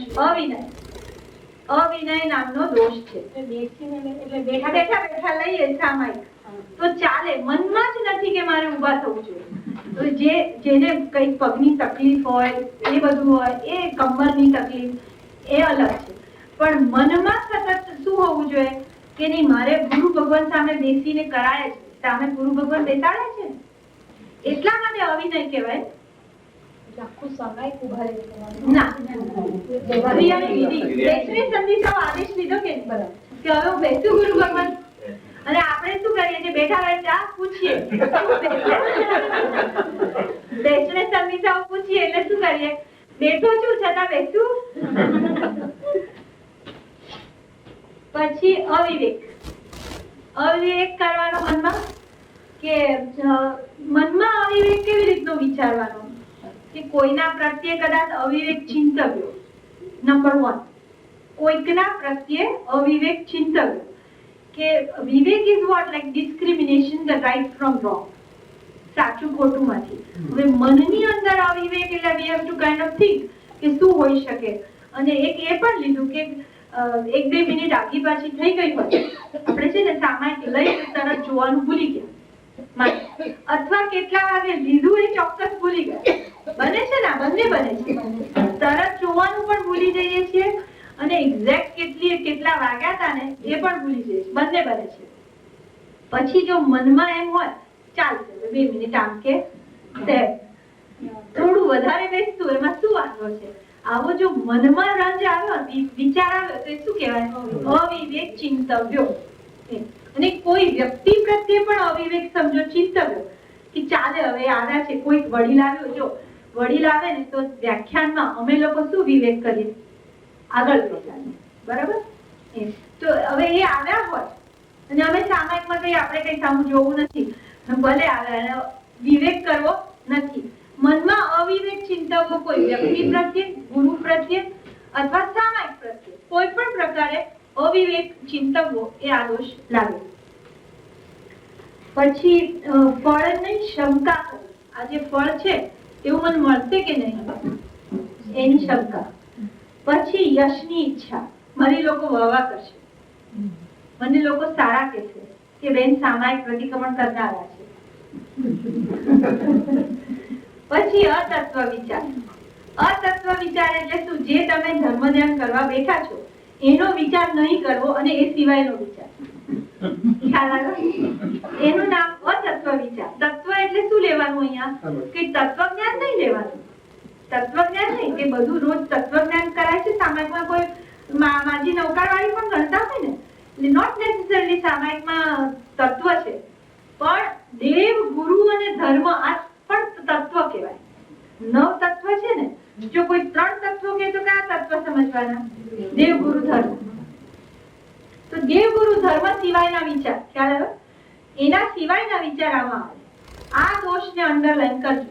અવિનય નામનો દોષ છે. એટલે બેઠા બેઠા લઈએ સામાયિક તો ચાલે. મનમાં જ નથી કે મારે ઊભા થવું જોઈએ. તો જેને કઈ પગની તકલીફ હોય, એ બધું હોય, એ કમરની તકલીફ, એ અલગ છે. પણ મનમાં સતત શું હોવું જોઈએ કે નહીં, મારે ગુરુ ભગવાન સામે બેસીને કરાય છે. સામે ગુરુ ભગવાન બેસાડે છે, એટલા માટે અવિનય કહેવાય. આખું સામાયિક ઉભા ના, સંધિસાઓ આદેશ લીધો કે હવે હું બેસું ગુરુ ભગવાન, અને આપણે શું કરીએ છીએ? બેઠા બેઠા પૂછીએ. બેસણે સંધિસાઓ પૂછીએ એટલે શું કરીએ? બેઠો છું છતાં બેસું. પછી અવિવેક. અવિવેક કરવાનો મનમાં કે મનમાં અવિવેક કેવી રીતનો વિચારવાનો કે કોઈના પ્રત્યે કદાચ અવિવેક ચિંતવ્યો. નંબર 1, કોઈકના પ્રત્યે અવિવેક ચિંતવ્યો. કે વિવેક is what? Like discrimination, the right from wrong, સાચું ખોટું માંથી. હવે મનની અંદર અવિવેક એટલે we have to kind of think કે શું હોઈ શકે. અને એક એ પણ લીધું કે 1-2 મિનિટ આગી પાછી થઈ ગઈ હોય, આપણે છે ને સામાયિક લઈ તરત જોવાનું ભૂલી ગયા, અથવા કેટલા વાગે લીધું એ ચોક્કસ ભૂલી ગયા. બને છે ને? બંને બને છે. તરત જોવાનું પણ ભૂલી જઈએ છીએ અને એક્ઝેક્ટ કેટલા વાગ્યા હતા ને એ પણ ભૂલી જઈએ છીએ. બંને બને છે. પછી જો મનમાં એમ હોય ચાલશે 2 મિનિટ આમ કે થોડું વધારે બેસતું, એમાં શું વાંધો છે? આવો જો મનમાં રંજ આવ્યો, વિચાર આવ્યો, તો એ શું કહેવાય? અવિવેક ચિંતવ્યો. અને કોઈ વ્યક્તિ પ્રત્યે પણ અવિવેક સમજો, ચિંતવ્યો કે ચાલે હવે આવ્યા છે, કોઈક વડીલ આવ્યો. જો વડીલ આવે ને તો વ્યાખ્યાનમાં અમે લોકો શું વિવેક કરીએ? આગળ બેસાડીએ. બરાબર? તો હવે એ આવ્યા હોય અને અમે સામાયિકમાં કઈ આપણે કઈ સામું જોવું નથી, ભલે આવે, વિવેક કરવો નથી. મનમાં અવિવેક ચિંતવો કોઈ વ્યક્તિ પ્રત્યે, ગુરુ પ્રત્યે અથવા સામાયિક પ્રત્યે કોઈ પણ પ્રકારે અવિવેક ચિંતવો એ આ દોષ લાગે. પછી ફળની શંકા કરવી. આ જે ફળ છે એવું મને મળશે કે નહીં એની શંકા. પછી યશની ઈચ્છા, મને લોકો વાહવા કરશે, મને લોકો સારા કહેશે કે બેન સામાયિક પ્રતિક્રમણ કરનારા છે. પછી અતત્વ વિચાર. અતત્વ વિચાર એટલે શું? જે તમે ધર્મ ધ્યાન કરવા બેઠા છો એનો વિચાર નહીં કરવો અને એ સિવાયનો વિચાર. ખ્યાલ આવ્યો? એનું નામ અતત્વ વિચાર. તત્વ એટલે શું લેવાનું અહીંયા? કે તત્વજ્ઞાન નહીં લેવાનું. તત્વજ્ઞાન નહીં કે બધું રોજ તત્વજ્ઞાન કરાય છે સામાયિકમાં. કોઈ માજી નૌકારવાળી પણ ગણતા હોય ને, નોટ નેસેસરીલી સામાયિકમાં તત્વ છે, પણ દેવ, ગુરુ અને ધર્મ આ પણ તત્વ કહેવાય. 9 તત્વ છે ને, જો કોઈ 3 તત્વો કે તો કયા તત્વ સમજવાના? દેવ, ગુરુ, ધર્મ. તો દેવ, ગુરુ, ધર્મ સિવાયના વિચાર, ખ્યાલ આવ્યો? એના સિવાયના વિચાર આમાં આવે. આ દોષને અંડરલાઈન કરજો.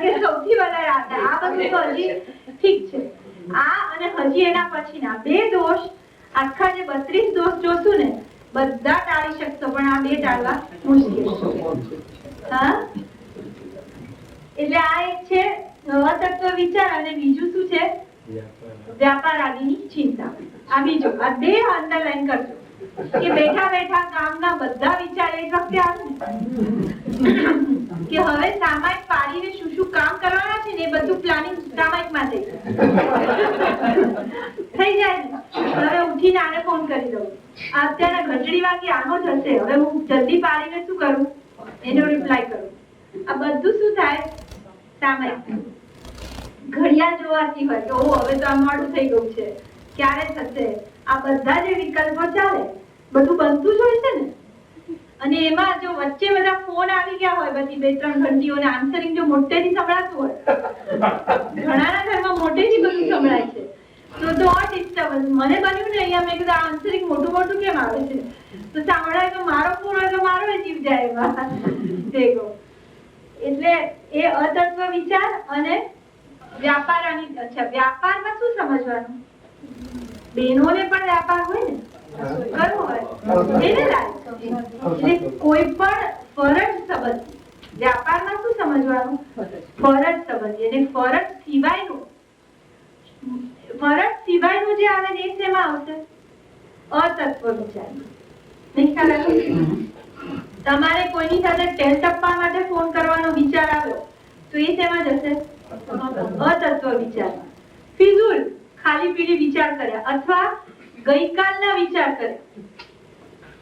કે સૌથી વધારે આ બધું તો હજી ઠીક છે. આ અને હજી એના પછીના 2 દોષ, આખા જે 32 દોષ જોશું ને બધા ટાળી શકશો, પણ આ 2 ટાળવા મુશ્કેલ છે. હા, એટલે આ એક છે અતત્વ વિચાર અને બીજું શું છે? વ્યાપાર આદિની ચિંતા. આ બીજું. આ 2 અંડરલાઈન કરજો કે બેઠા બેઠા કામના બધા વિચાર એક વખતે આવે કે હવે સામાયિક પાડીને શું શું કામ કરવાના છે ને એ બધું પ્લાનિંગ સામાયિકમાં થઈ જાય ને. હવે ઉઠીને આને ફોન કરી દઉં, અત્યારે ઘંટડી વાગી આનો જ હશે, હવે હું જલ્દી પાડીને શું કરું એનો રિપ્લાય કરું. આ બધું શું થાય? સામાયિક. ઘડિયાળ જોવાથી હોય કે ઓ હવે તો આ મોડું થઈ ગયું છે, ક્યારે થશે? આ બધા જે વિકલ્પો ચાલે બધું બનતું જ હોય છે ને. અને એમાં જો વચ્ચે બધા ફોન આવી ગયા હોય, બધી 2-3 ઘંટીઓને આન્સરિંગ જો મોટેથી સંભળાતું હોય, ઘણાના ઘરમાં મોટેથી બધું સંભળાય છે, તો ડિસ્ટર્બન્સ. મને બન્યું ને અહીંયા, મેં કીધું આન્સરિંગ મોટું મોટું કેમ આવે છે? તો સાંભળાય તો મારો ફોન હોય તો મારો જીવ જાય એમાં ભેગો. એટલે એ અતત્વ વિચાર અને વ્યાપાર. અચ્છા, વ્યાપારમાં શું સમજવાનું? બહેનોને પણ વ્યાપાર હોય ને, કરવો હોય એને લાગે. એટલે કોઈ પણ ફરજ સંબંધ. વ્યાપારમાં શું સમજવાનું? ફરજ સંબંધી. અને ફરજ સિવાયનું, ફરજ સિવાયનું જે આવે એ શેમાં આવશે? અતત્વ વિચાર. નહીં ખ્યાલ આવ્યો? તમારે કોઈની સાથે ટેલ ટપ્પા માટે ફોન કરવાનો વિચાર આવ્યો તો એ શેમાં જશે? અતત્વ વિચારમાં. ફિઝુલ ખાલી પીલી વિચાર કર્યા અથવા ગઈકાલના વિચાર કર્યા.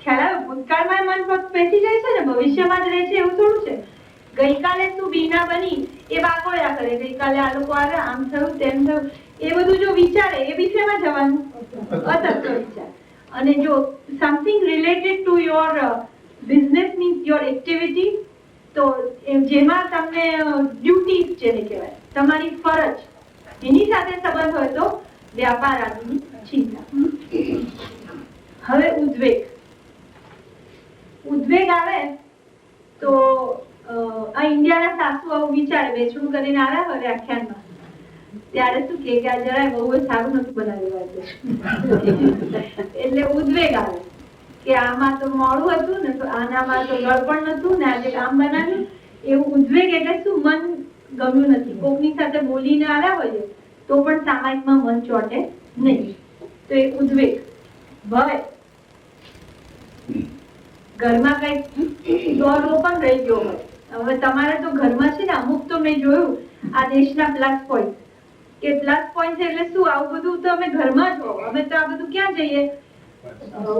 ખ્યાલ આવે? ભૂતકાળમાં મન ફક્ત બેસી જાય છે ને, ભવિષ્યમાં જ રહે છે એવું થોડું છે. ગઈકાલે શું બીના બની એ બાકોયા કરે, ગઈકાલે આ લોકો આવ્યા, આમ થયું તેમ થયું, એ બધું જો વિચારે એ વિષયમાં જવાનું અતત્વ વિચાર. અને જો something related to your business means your activity, તો જેમાં તમને ડ્યુટી જેને કહેવાય, તમારી ફરજ, એની સાથે સંબંધ હોય તો વ્યાપાર આદિની ચિંતા. હવે ઉદ્વેગ. ઉદ્વેગ આવે તો આ ઇન્ડિયાના સાસુ આવું વિચારે, બેસણું કરીને આવ્યા હોય વ્યાખ્યાનમાં, ત્યારે શું કે આ જરાય બહુ સારું નથી બનાવ્યું. એટલે ઉદ્વેગ આવે કે આમાં તો મોડું હતું ને, તો આનામાં તો ગળપણ નતું ને, આજે કામ બનાવ્યું. એવું ઉદ્વેગ એટલે શું? મન ગમ્યું નથી. કોકની સાથે બોલીને આવ્યા હોય તો પણ સામાયિકમાં મન ચોટે નહીં, તો એ ઉદ્વેગ. ભય. ઘરમાં કઈક દોડવો પણ રહી ગયો હોય. હવે તમારે તો ઘરમાં છે ને, અમુક તો મેં જોયું આ દેશના પ્લસ પોઈન્ટ, કે પ્લસ પોઈન્ટ એટલે શું? આવું બધું તો અમે ઘરમાં જ હો, અમે તો આ બધું ક્યાં જઈએ?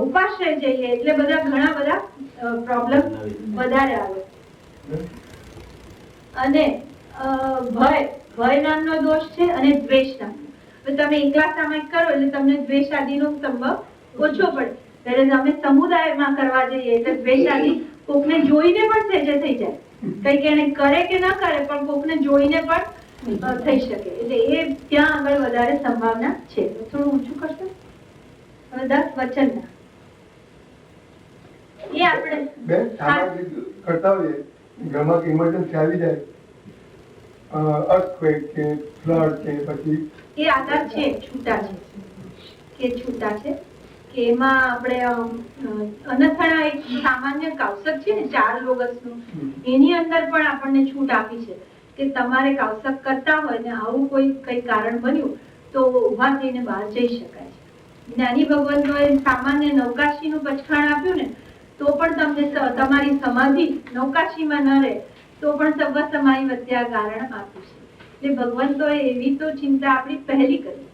ઉપાશ્રય જઈએ. એટલે બધા ઘણા બધા પ્રોબ્લેમ વધારે આવે. અને ભય નામનો દોષ છે અને દ્વેષ નામનો. તમે એકલા સામાયિક કરો એટલે તમને દ્વેષ આદિનો સંભવ ઓછો પડે. ત્યારે અમે સમુદાયમાં કરવા જઈએ એટલે દ્વેષ આદિ કોકને જોઈને પણ સહેજે થઈ જાય. કઈક એને કરે કે ન કરે, પણ કોકને જોઈને પણ થઈ શકે. એટલે એ ત્યાં આગળ વધારે સંભાવના છે. થોડું ઊંચું કરશો. હવે 10 વચનના. એ આપણે બેન સામાજિક કરતા હોઈએ ઘરમાં ઇમરજન્સી આવી જાય અર્થક્વેક કે ફ્લડ કે પછી એ આધાર છે છૂટા છે કે એમાં આપણે અનથાણા એક સામાન્ય કાવસક છે ને 4 ઓગસ્ટનું એની અંદર પણ આપણને છૂટ આપી છે કે તમારે કાવસક કરતા હોય ને આવું કઈ કારણ બન્યું તો ઉભા થઈને બહાર જઈ શકાય છે. જ્ઞાની ભગવંતોએ સામાન્ય નૌકાશીનું પચખાણ આપ્યું ને તો પણ તમને તમારી સમાધિ નૌકાશીમાં ન રહે તો પણ સર્વ સમાધિ વત્યા કારણ આપ્યું છે. એટલે ભગવંતોએ એવી તો ચિંતા આપણી પહેલી કરી.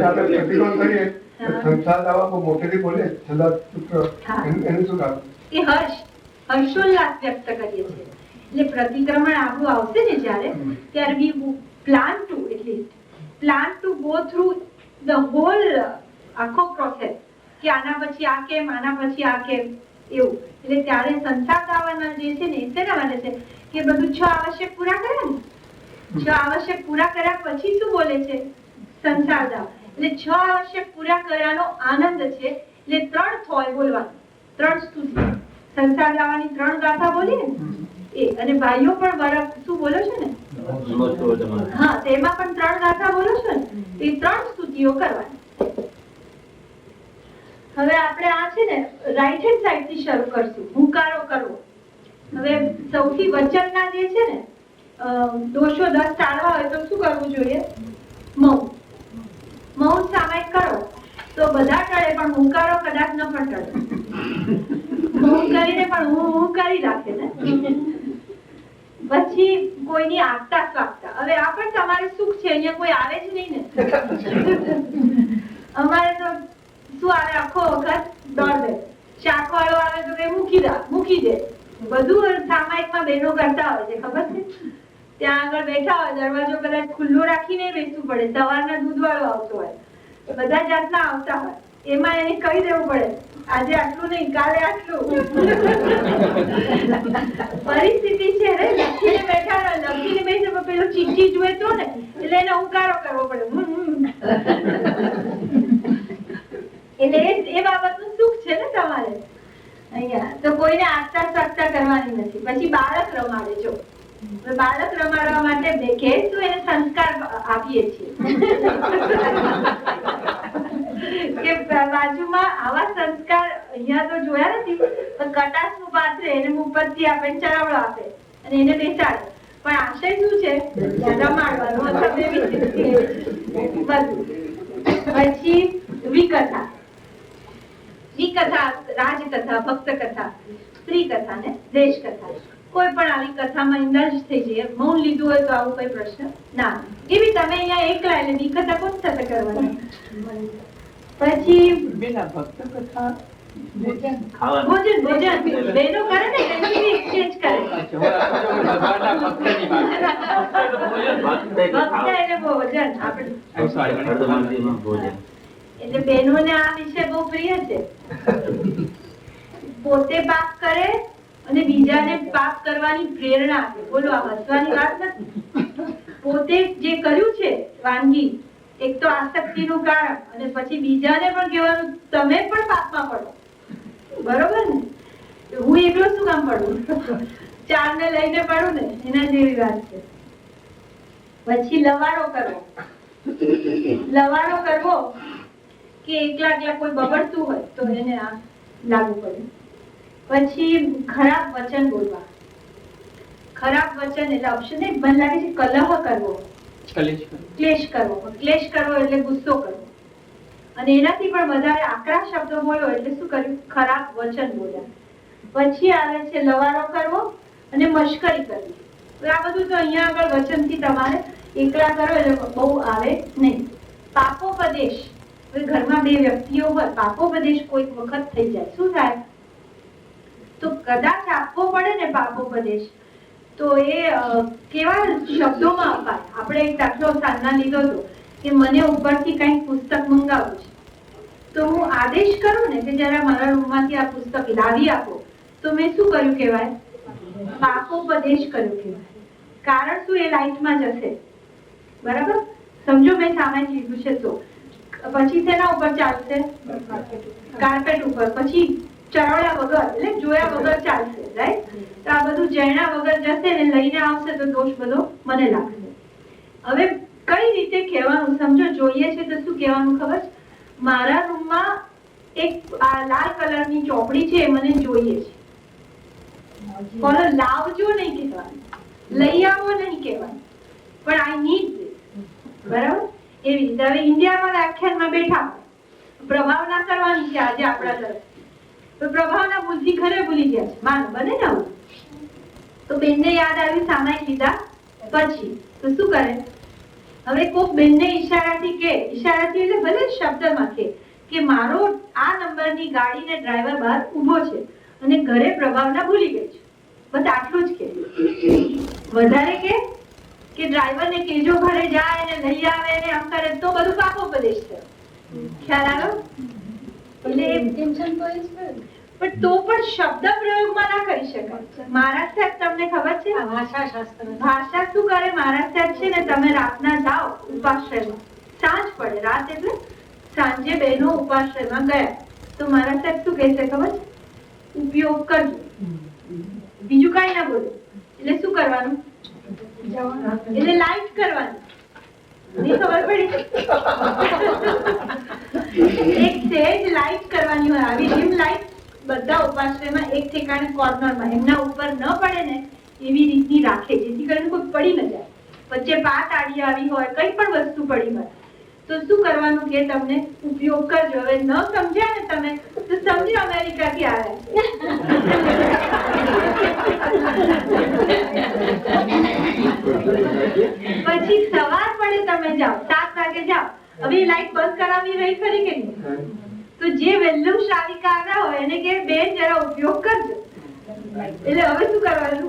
આપણે પ્રતિક્રમણ કરીએ સંસાર દાવા બહુ મોટેથી બોલે છેલ્લા સૂત્ર એનું શું કામ? એ હર્ષોલ્લાસ વ્યક્ત કરીએ છીએ. એટલે પ્રતિક્રમણ આપણું આવશે ને ત્યારે we plan to go through the whole આખો પ્રોસેસ કે આના પછી આ કેમ આના પછી આ કેમ એવું. એટલે ત્યારે સંસાર દાવાના જે છે ને એ શેના માટે છે કે બધું 6 આવશ્યક પૂરા કર્યા ને 6 આવશ્યક પૂરા કર્યા પછી શું બોલે છે સંસાર દાવ. એટલે 6 આવશ્યક પૂરા કર્યાનો આનંદ છે. એટલે 3 થોય બોલવાનું 3 સ્તુતિ સંસાર દાવાની 3 ગાથા બોલી ને એ અને ભાઈઓ પણ વરખ શું બોલો છો ને હા તેમાં પણ 3 ગાથા બોલો છો ને એ 3 સ્તુતિઓ કરવાની. હવે આપણે આ છે ને રાઈટ હેન્ડ સાઈડ થી શરૂ કરશું. હુંકારો કરવો. હવે સૌથી વચનના જે છે ને દોષો 10 ટાળવા હોય તો શું કરવું જોઈએ? મૌન સામાયિક કરો તો બધા ટળે પણ હુંકારો કદાચ ન પણ ટળે. મૌન કરીને પણ હું કરી રાખે ને. પછી કોઈની આગતા સ્વાગતા. હવે આ પણ તમારે સુખ છે અહીંયા કોઈ આવે જ નહીં ને. અમારે તો શું આવે આખો વખત દોડ દે શાક વાળો આવે તો કે મૂકી દે બધું સામાયિકમાં બહેનો કરતા હોય છે ખબર છે. ત્યાં આગળ બેઠા હોય દરવાજો કદાચ ખુલ્લો રાખીને બેસવું પડે. સવારના દૂધ વાળો આવતો હોય બધા જાતના આવતા હોય એમાં એને કહી દેવું પડે આજે આટલું નહીં કાલે આટલું. પરિસ્થિતિ છે રે લખીને બેઠા લખીને બેસે પેલો ચીઠી જોઈએ તો ને એટલે એને હુંકારો કરવો પડે. એટલે એ બાબતનું સુખ છે ને તમારે અહીંયા. તો કોઈને આગતા સાગતા કરવાની નથી. પછી બાળક રમાડે. જો બાળક રમાડવા માટે દેખે તો એને સંસ્કાર આપીએ છીએ કે બાજુમાં આવા સંસ્કાર અહીંયા તો જોયા નથી પણ કટાસનું પાત્ર એને મુપતથી આપે ચરાવડો આપે અને એને બેસાડે. પણ આશય શું છે રમાડવાનું બધું. પછી વિકથા રાજકથા ભક્ત કથા સ્ત્રી કથા ને દેશ કથા. કોઈ પણ આવી કથામાં ઇન્ડલ્જ થઈ જાય. મૌન લીધું હોય તો આવું કોઈ પ્રશ્ન ના. એવી તમે અહીંયા એકલા એટલે વિકથા કોણ સાથે કરવાની. પછી ભોજન બહેનો કરે ને એક્સચેન્જ કરે. ભક્ત એટલે ભોજન આપણે એટલે બહેનોને આ વિષય બહુ પ્રિય છે. પોતે પાપ કરે અને બીજાને પાપ કરવાની પ્રેરણા આપે. બોલો આ હસવાની વાત નથી. પોતે જે કર્યું છે વાનગી એક તો આસક્તિનું કારણ અને પછી બીજાને પણ કહેવાનું તમે પણ પાપમાં પડો. બરોબર ને. હું એકલો શું કામ પડું? 4 ને લઈને પડું ને એના જેવી વાત છે. પછી લવારો કરવો કે એકલા કોઈ બગડતું હોય તો એને આ લાગુ પડે. પછી ખરાબ વચન બોલવા. ખરાબ વચન એટલે અપશબ્દ મને લાગે છે કલહ કરવો, ક્લેશ કરવો એટલે ગુસ્સો કરવો. અને એનાથી પણ વધારે આકરા શબ્દો બોલો એટલે શું કર્યું? ખરાબ વચન બોલ્યા. પછી આવે છે લવારો કરવો અને મશ્કરી કરવી. તો આ બધું તો અહીંયા આગળ વચનથી તમારે એકલા કરો એટલે બહુ આવે નહીં. પાપોપદેશ. ઘરમાં 2 વ્યક્તિઓ હોય પાપોપદેશ કોઈક વખત થઈ જાય શું થાય? તો કદાચ આપવો પડે ને પાપોપદેશ તો એ કેવા શબ્દોમાં અપાય. આપણે એક દાખલો સાંજના લીધો હતો કે મને ઉપરથી કંઈક પુસ્તક મંગાવવું છે તો હું આદેશ કરું ને કે જરા મારા રૂમમાંથી આ પુસ્તક લાવી આપો તો મેં શું કર્યું કહેવાય? પાપોપદેશ કર્યો કહેવાય. કારણ શું? એ લાઈટમાં જશે. બરાબર સમજો મેં સામાન લીધું છે તો પછી તેના ઉપર ચાલશે? કાર્પેટ ઉપર. પછી ચરવડ્યા વગર એટલે જોયા વગર ચાલશે, રાઈટ? તો આ બધું જણ્યા વગર જશે ને લઈને આવશે તો દોષ બધો મને લાગશે. હવે કઈ રીતે કહેવાનું સમજો, જોઈએ છે તો શું કહેવાનું ખબર છે? મારા રૂમમાં એક આ લાલ કલરની ચોપડી છે, મને જોઈએ છે. બોલો, લાવજો નહીં કહેવાનું, લઈ આવો નહીં કહેવાનું, પણ આઈ નીડ ધીસ. બરાબર? એવી રીતે હવે ઇન્ડિયામાં વ્યાખ્યાનમાં બેઠા પ્રભાવના કરવાની છે આજે આપણા તરફ, તો પ્રભાવના ભૂલથી ઘરે ભૂલી ગયા છે, માનો બને ને આવું, તો બેનને યાદ આવ્યું સામાયિક લીધા પછી તો શું કરે? હવે કોક બેનને ઈશારાથી કે, ઈશારાથી એટલે ભલે શબ્દમાં કે મારો આ નંબરની ગાડીને ડ્રાઈવર બહાર ઊભો છે અને ઘરે પ્રભાવના ભૂલી ગઈ છે, બસ આટલું જ કે. વધારે કે ડ્રાઈવરને કેજો ઘરે જાય અને લઈ આવે ને આમ કરે તો બધું પાપોપદેશ છે. ખ્યાલ આવ્યો? એટલે ઇન્ટેન્શન તો એ જ છે, પણ તો પણ શબ્દ પ્રયોગમાં ના કરી શકાય. મહારાજ સાહેબ તમને ખબર છે ભાષા શાસ્ત્ર ભાષા શું કરે? મહારાજ સાહેબ છે ને, તમે રાતના જાઓ ઉપાશ્રયમાં, સાંજ પડે, રાત એટલે સાંજે બહેનો ઉપાશ્રયમાં ગયા તો મહારાજ સાહેબ શું કહેશે ખબર છે? ઉપયોગ કરજો, બીજું કઈ ના બોલે. એટલે શું કરવાનું? એટલે લાઈટ કરવાની. નહીં ખબર પડી? એક સેજ લાઈટ કરવાની હોય, આવી ડીમ લાઈટ બધા ઉપાશ્રયમાં એક ઠેકાણે કોર્નરમાં એમના ઉપર ન પડે ને એવી રીતની રાખે, જેથી કરીને કોઈ પડી ન જાય. વચ્ચે પાત આડી આવી હોય, કઈ પણ વસ્તુ પડી હોય તો શું કરવાનું કે તમને ઉપયોગ કરજો. હવે ન સમજ્યા ને તમે તો સમજો અમેરિકાથી આવ્યા છે. પછી સવાર પડે તમે જાઓ, 7 વાગે જાઓ, હવે લાઈટ બંધ કરાવી રહી ખરી કે નહીં? તો જે વહેલું શ્રાવિકા આવ્યા હોય એને કે બેન જરા ઉપયોગ કરજો. એટલે હવે શું કરવાનું?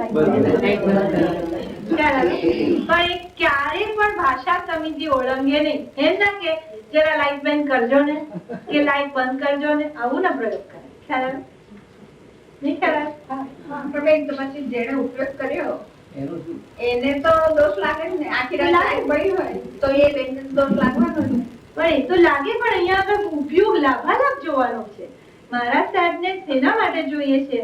પણ ક્યારે પણ ભાષા સમિતિ ઓળંગે નહીં. એમ ના કે જરા લાઈટ બંધ કરજો ને કે લાઈટ બંધ કરજો ને, આવું ના પ્રયોગ કરે. ખ્યાલ આવ્યો? નહીં ખ્યાલ આવ્યો? પણ બેન, તો પછી જેણે ઉપયોગ કર્યો એને તો દોષ લાગે ને, આખી રાત લાઈટ બળી હોય તો એ બેનને દોષ લાગવાનો ને. પણ એ તો લાગે, પણ અહીંયા આગળ ઉપયોગ લાભાલાભ જોવાનો છે. મહારાજ સાહેબને શેના માટે જોઈએ છે?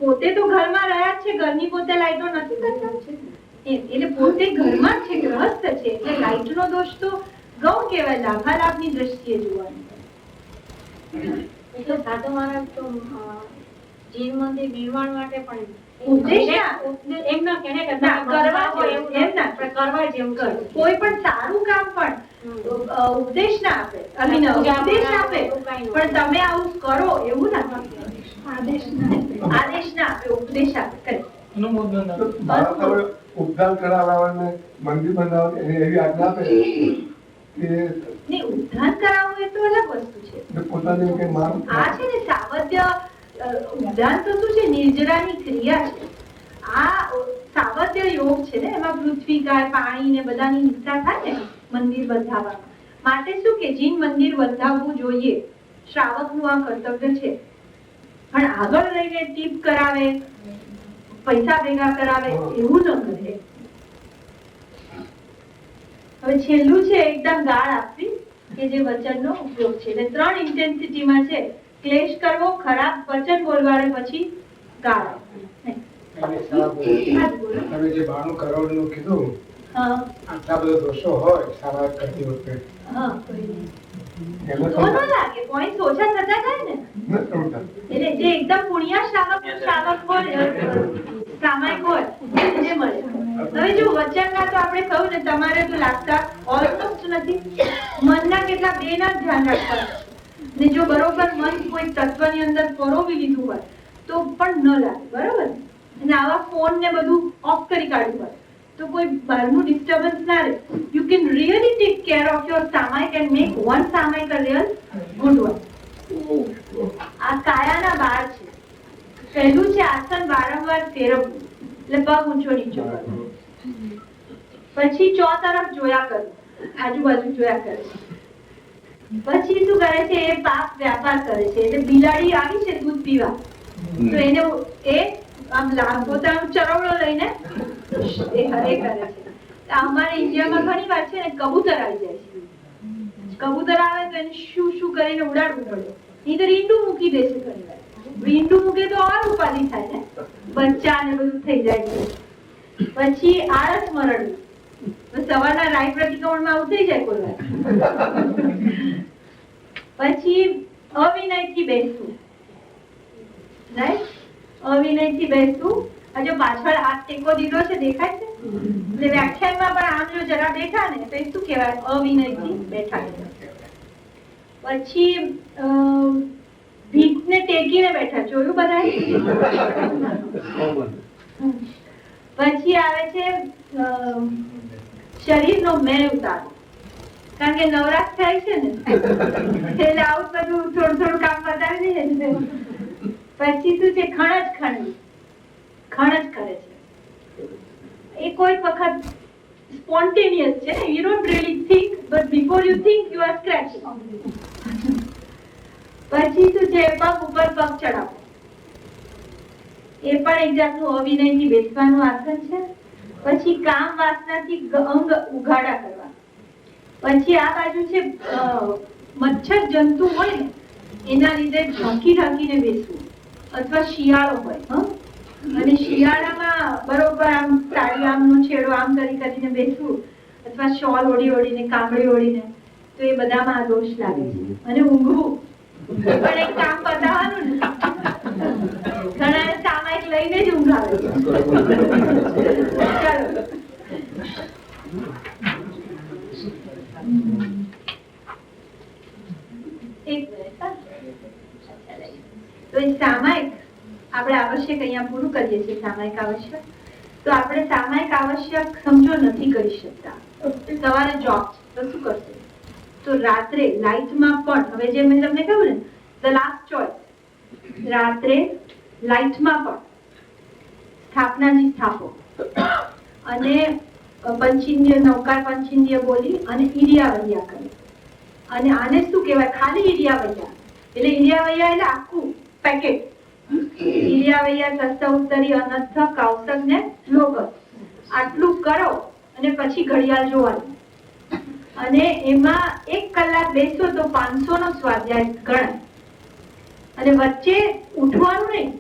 પોતે તો ઘરમાં રહ્યા છે, ઘરની પોતે લાઈટો નથી કરતા છે, એટલે પોતે ઘરમાં જ છે, ગ્રહસ્થ છે, એટલે લાઈટનો દોષ તો ગૌણ કહેવાય, લાભાલાભની દ્રષ્ટિએ જોવાનું. એટલે સાધુ મહારાજ તો જીન મંદિર નિર્માણ માટે પણ કોઈ પણ સારું કામ પણ ઉપદેશ ના આપે, ઉપદેશ આપે, પણ તમે આવું કરો એવું ના, આદેશ ના આપે, ઉપદેશ આપે. અનુમોદન ઉપદાન કરાવવાને મંદિર બનાવવાની એવી આજ્ઞા આપે કે ઉદ્ધાર કરાવવું એ તો અલગ વસ્તુ છે. પોતાને કે માન આ છે ને સાવધ્ય ઉદ્ધાર તો શું છે? નિર્જરાની ક્રિયા છે. આ સાવધ્ય યોગ છે ને, એમાં પૃથ્વી ગાય પાણી ને બધાની હિંસા થાય ને મંદિર બંધાવવામાં. માટે શું કે જીન મંદિર બંધાવવું જોઈએ, શ્રાવકનું આ કર્તવ્ય છે. પણ આગળ રહીને ટીપ કરાવે, પૈસા ભેગા કરાવે એવું ન કરે. હવે છેલ્લું છે એકદમ ગાળ આપવી, કે જે વચનનો ઉપયોગ છે. એટલે 3 ઇન્ટેન્સિટીમાં છે: ક્લેશ કરવો, ખરાબ વચન બોલવાડે, પછી ગાળ આપવી. તમે જે 92 કરોડનું કીધું, આટલા બધા દોષો હોય સારા કરતી વખતે, તો ન લાગે, પોઈન્ટ ઓછા થતા જાય ને. એટલે જે એકદમ પુણ્યા શ્રાવક હોય, સામાયિક હોય એને મળે. હવે જો વચનના તો આપણે કહ્યું ને, તમારે તો લાગતા ઓલમોસ્ટ નથી. મનના કેટલા બેના ધ્યાન રાખવા ને, જો બરોબર મન કોઈ તત્વની અંદર પરોવી લીધું હોય તો પણ ન લાગે, બરોબર? અને આવા ફોન ને બધું ઓફ કરી કાઢવું હોય તો કોઈ બહારનું ડિસ્ટર્બન્સ ના રહે. You can really take care of your સામાયિક એન્ડ મેક વન સામાયિક અ રિયલ ગુડ વન. આ કાયાના બાર છે. પહેલું છે આસન વારંવાર ફેરવવું, એટલે પગ ઊંચો નીચો કરવો. પછી 4 તરફ જોયા કરવું, આજુબાજુ જોયા કરે છે. પછી શું કરે છે? એ પાપ વ્યાપાર કરે છે. એટલે બિલાડી આવી છે દૂધ પીવા, તો એને એ આમ પોતાનું ચરવડો લઈને એ હરે કરે છે. અમારે ઇન્ડિયામાં ઘણી વાર છે ને કબૂતર આવી જાય છે. કબૂતર આવે તો એને શું શું કરીને ઉડાડવું પડે, નહીં તો ઈંડું મૂકી દે છે ઘણી વાર. ભીંડું મૂકે તો ઓર ઉપાધિ થાય ને, બચ્ચા ને બધું થઈ જાય છે. પછી આળસ મરડવું, સવારના રાય પ્રતિક્રમણમાં આવું થઈ જાય કોઈ વાર. પછી અવિનયથી બેસવું, રાઈટ, અવિનયથી બેસવું. આ જો પાછળ હાથ ટેકો દીધો છે દેખાય છે, એટલે વ્યાખ્યાનમાં પણ આમ જો જરા બેઠા ને તો એ શું કહેવાય? અવિનયથી બેઠા. પછી ભીતને ટેકીને બેઠા, જોયું બધાએ? પછી આવે છે શરીરનો મેળ ઉતારવો, કારણ કે નવરાશ થાય છે ને એટલે આવું બધું થોડું કામ બતાવી દે છે. પછી શું છે? ખણજ ખણવી, ખણજ કરે છે. એ કોઈક વખત સ્પોન્ટેનિયસ છે, you don't really think, but before you think you are scratching. પછી શું છે? પગ ઉપર પગ ચડાવવો, એ પણ એક જાતનું અવિનયથી બેસવાનું આસન છે. પછી કામ વાસનાથી અંગ ઉઘાડા કરવા. પછી આ બાજુ છે મચ્છર જંતુ હોય ને એના લીધે ઢાંકી ઢાંકીને બેસવું, અથવા શિયાળો હોય અને શિયાળામાં બરોબર આમ સાડી આમનો છેડો આમ કરીને બેસવું, અથવા શોલ ઓઢીને કામળી ઓઢીને, તો એ બધામાં આ દોષ લાગે છે. અને ઊંઘવું પણ એક કામ બતાવવાનું ને, ઘણા સામાયિક લઈને જ ઊંઘ આવે છે. ચાલો તો એ સામાયિક આપણે આવશ્યક અહીંયા પૂરું કરીએ છીએ. સામાયિક આવશ્યક તો આપણે સામાયિક આવશ્યક સમજો નથી કરી શકતા. સવારે જોબ તો શું કરશે? તો રાત્રે લાઇટમાં પણ, હવે જે મેં તમને કહ્યું ને, ધ લાસ્ટ ચોઇસ, રાત્રે લાઇટમાં પણ સ્થાપનાજી સ્થાપો અને પંચિંદ્રિય, નૌકાર પંચિંદ્રિય બોલી અને ઈડિયાવૈયા કરે. અને આને શું કહેવાય? ખાલી ઈડિયાવૈયા. એટલે ઈડિયાવૈયા એટલે આખું પેકેટ. ઈડિયાવૈયા, સસ્તા ઉત્તરી, અનર્થ, કૌશક ને લોગસ, આટલું કરો અને પછી ઘડિયાળ જોવાનું. અને એમાં 1 કલાક બેસો તો 500 નો સ્વાધ્યાય ગણાય. અને વચ્ચે ઉઠવાનું નહીં,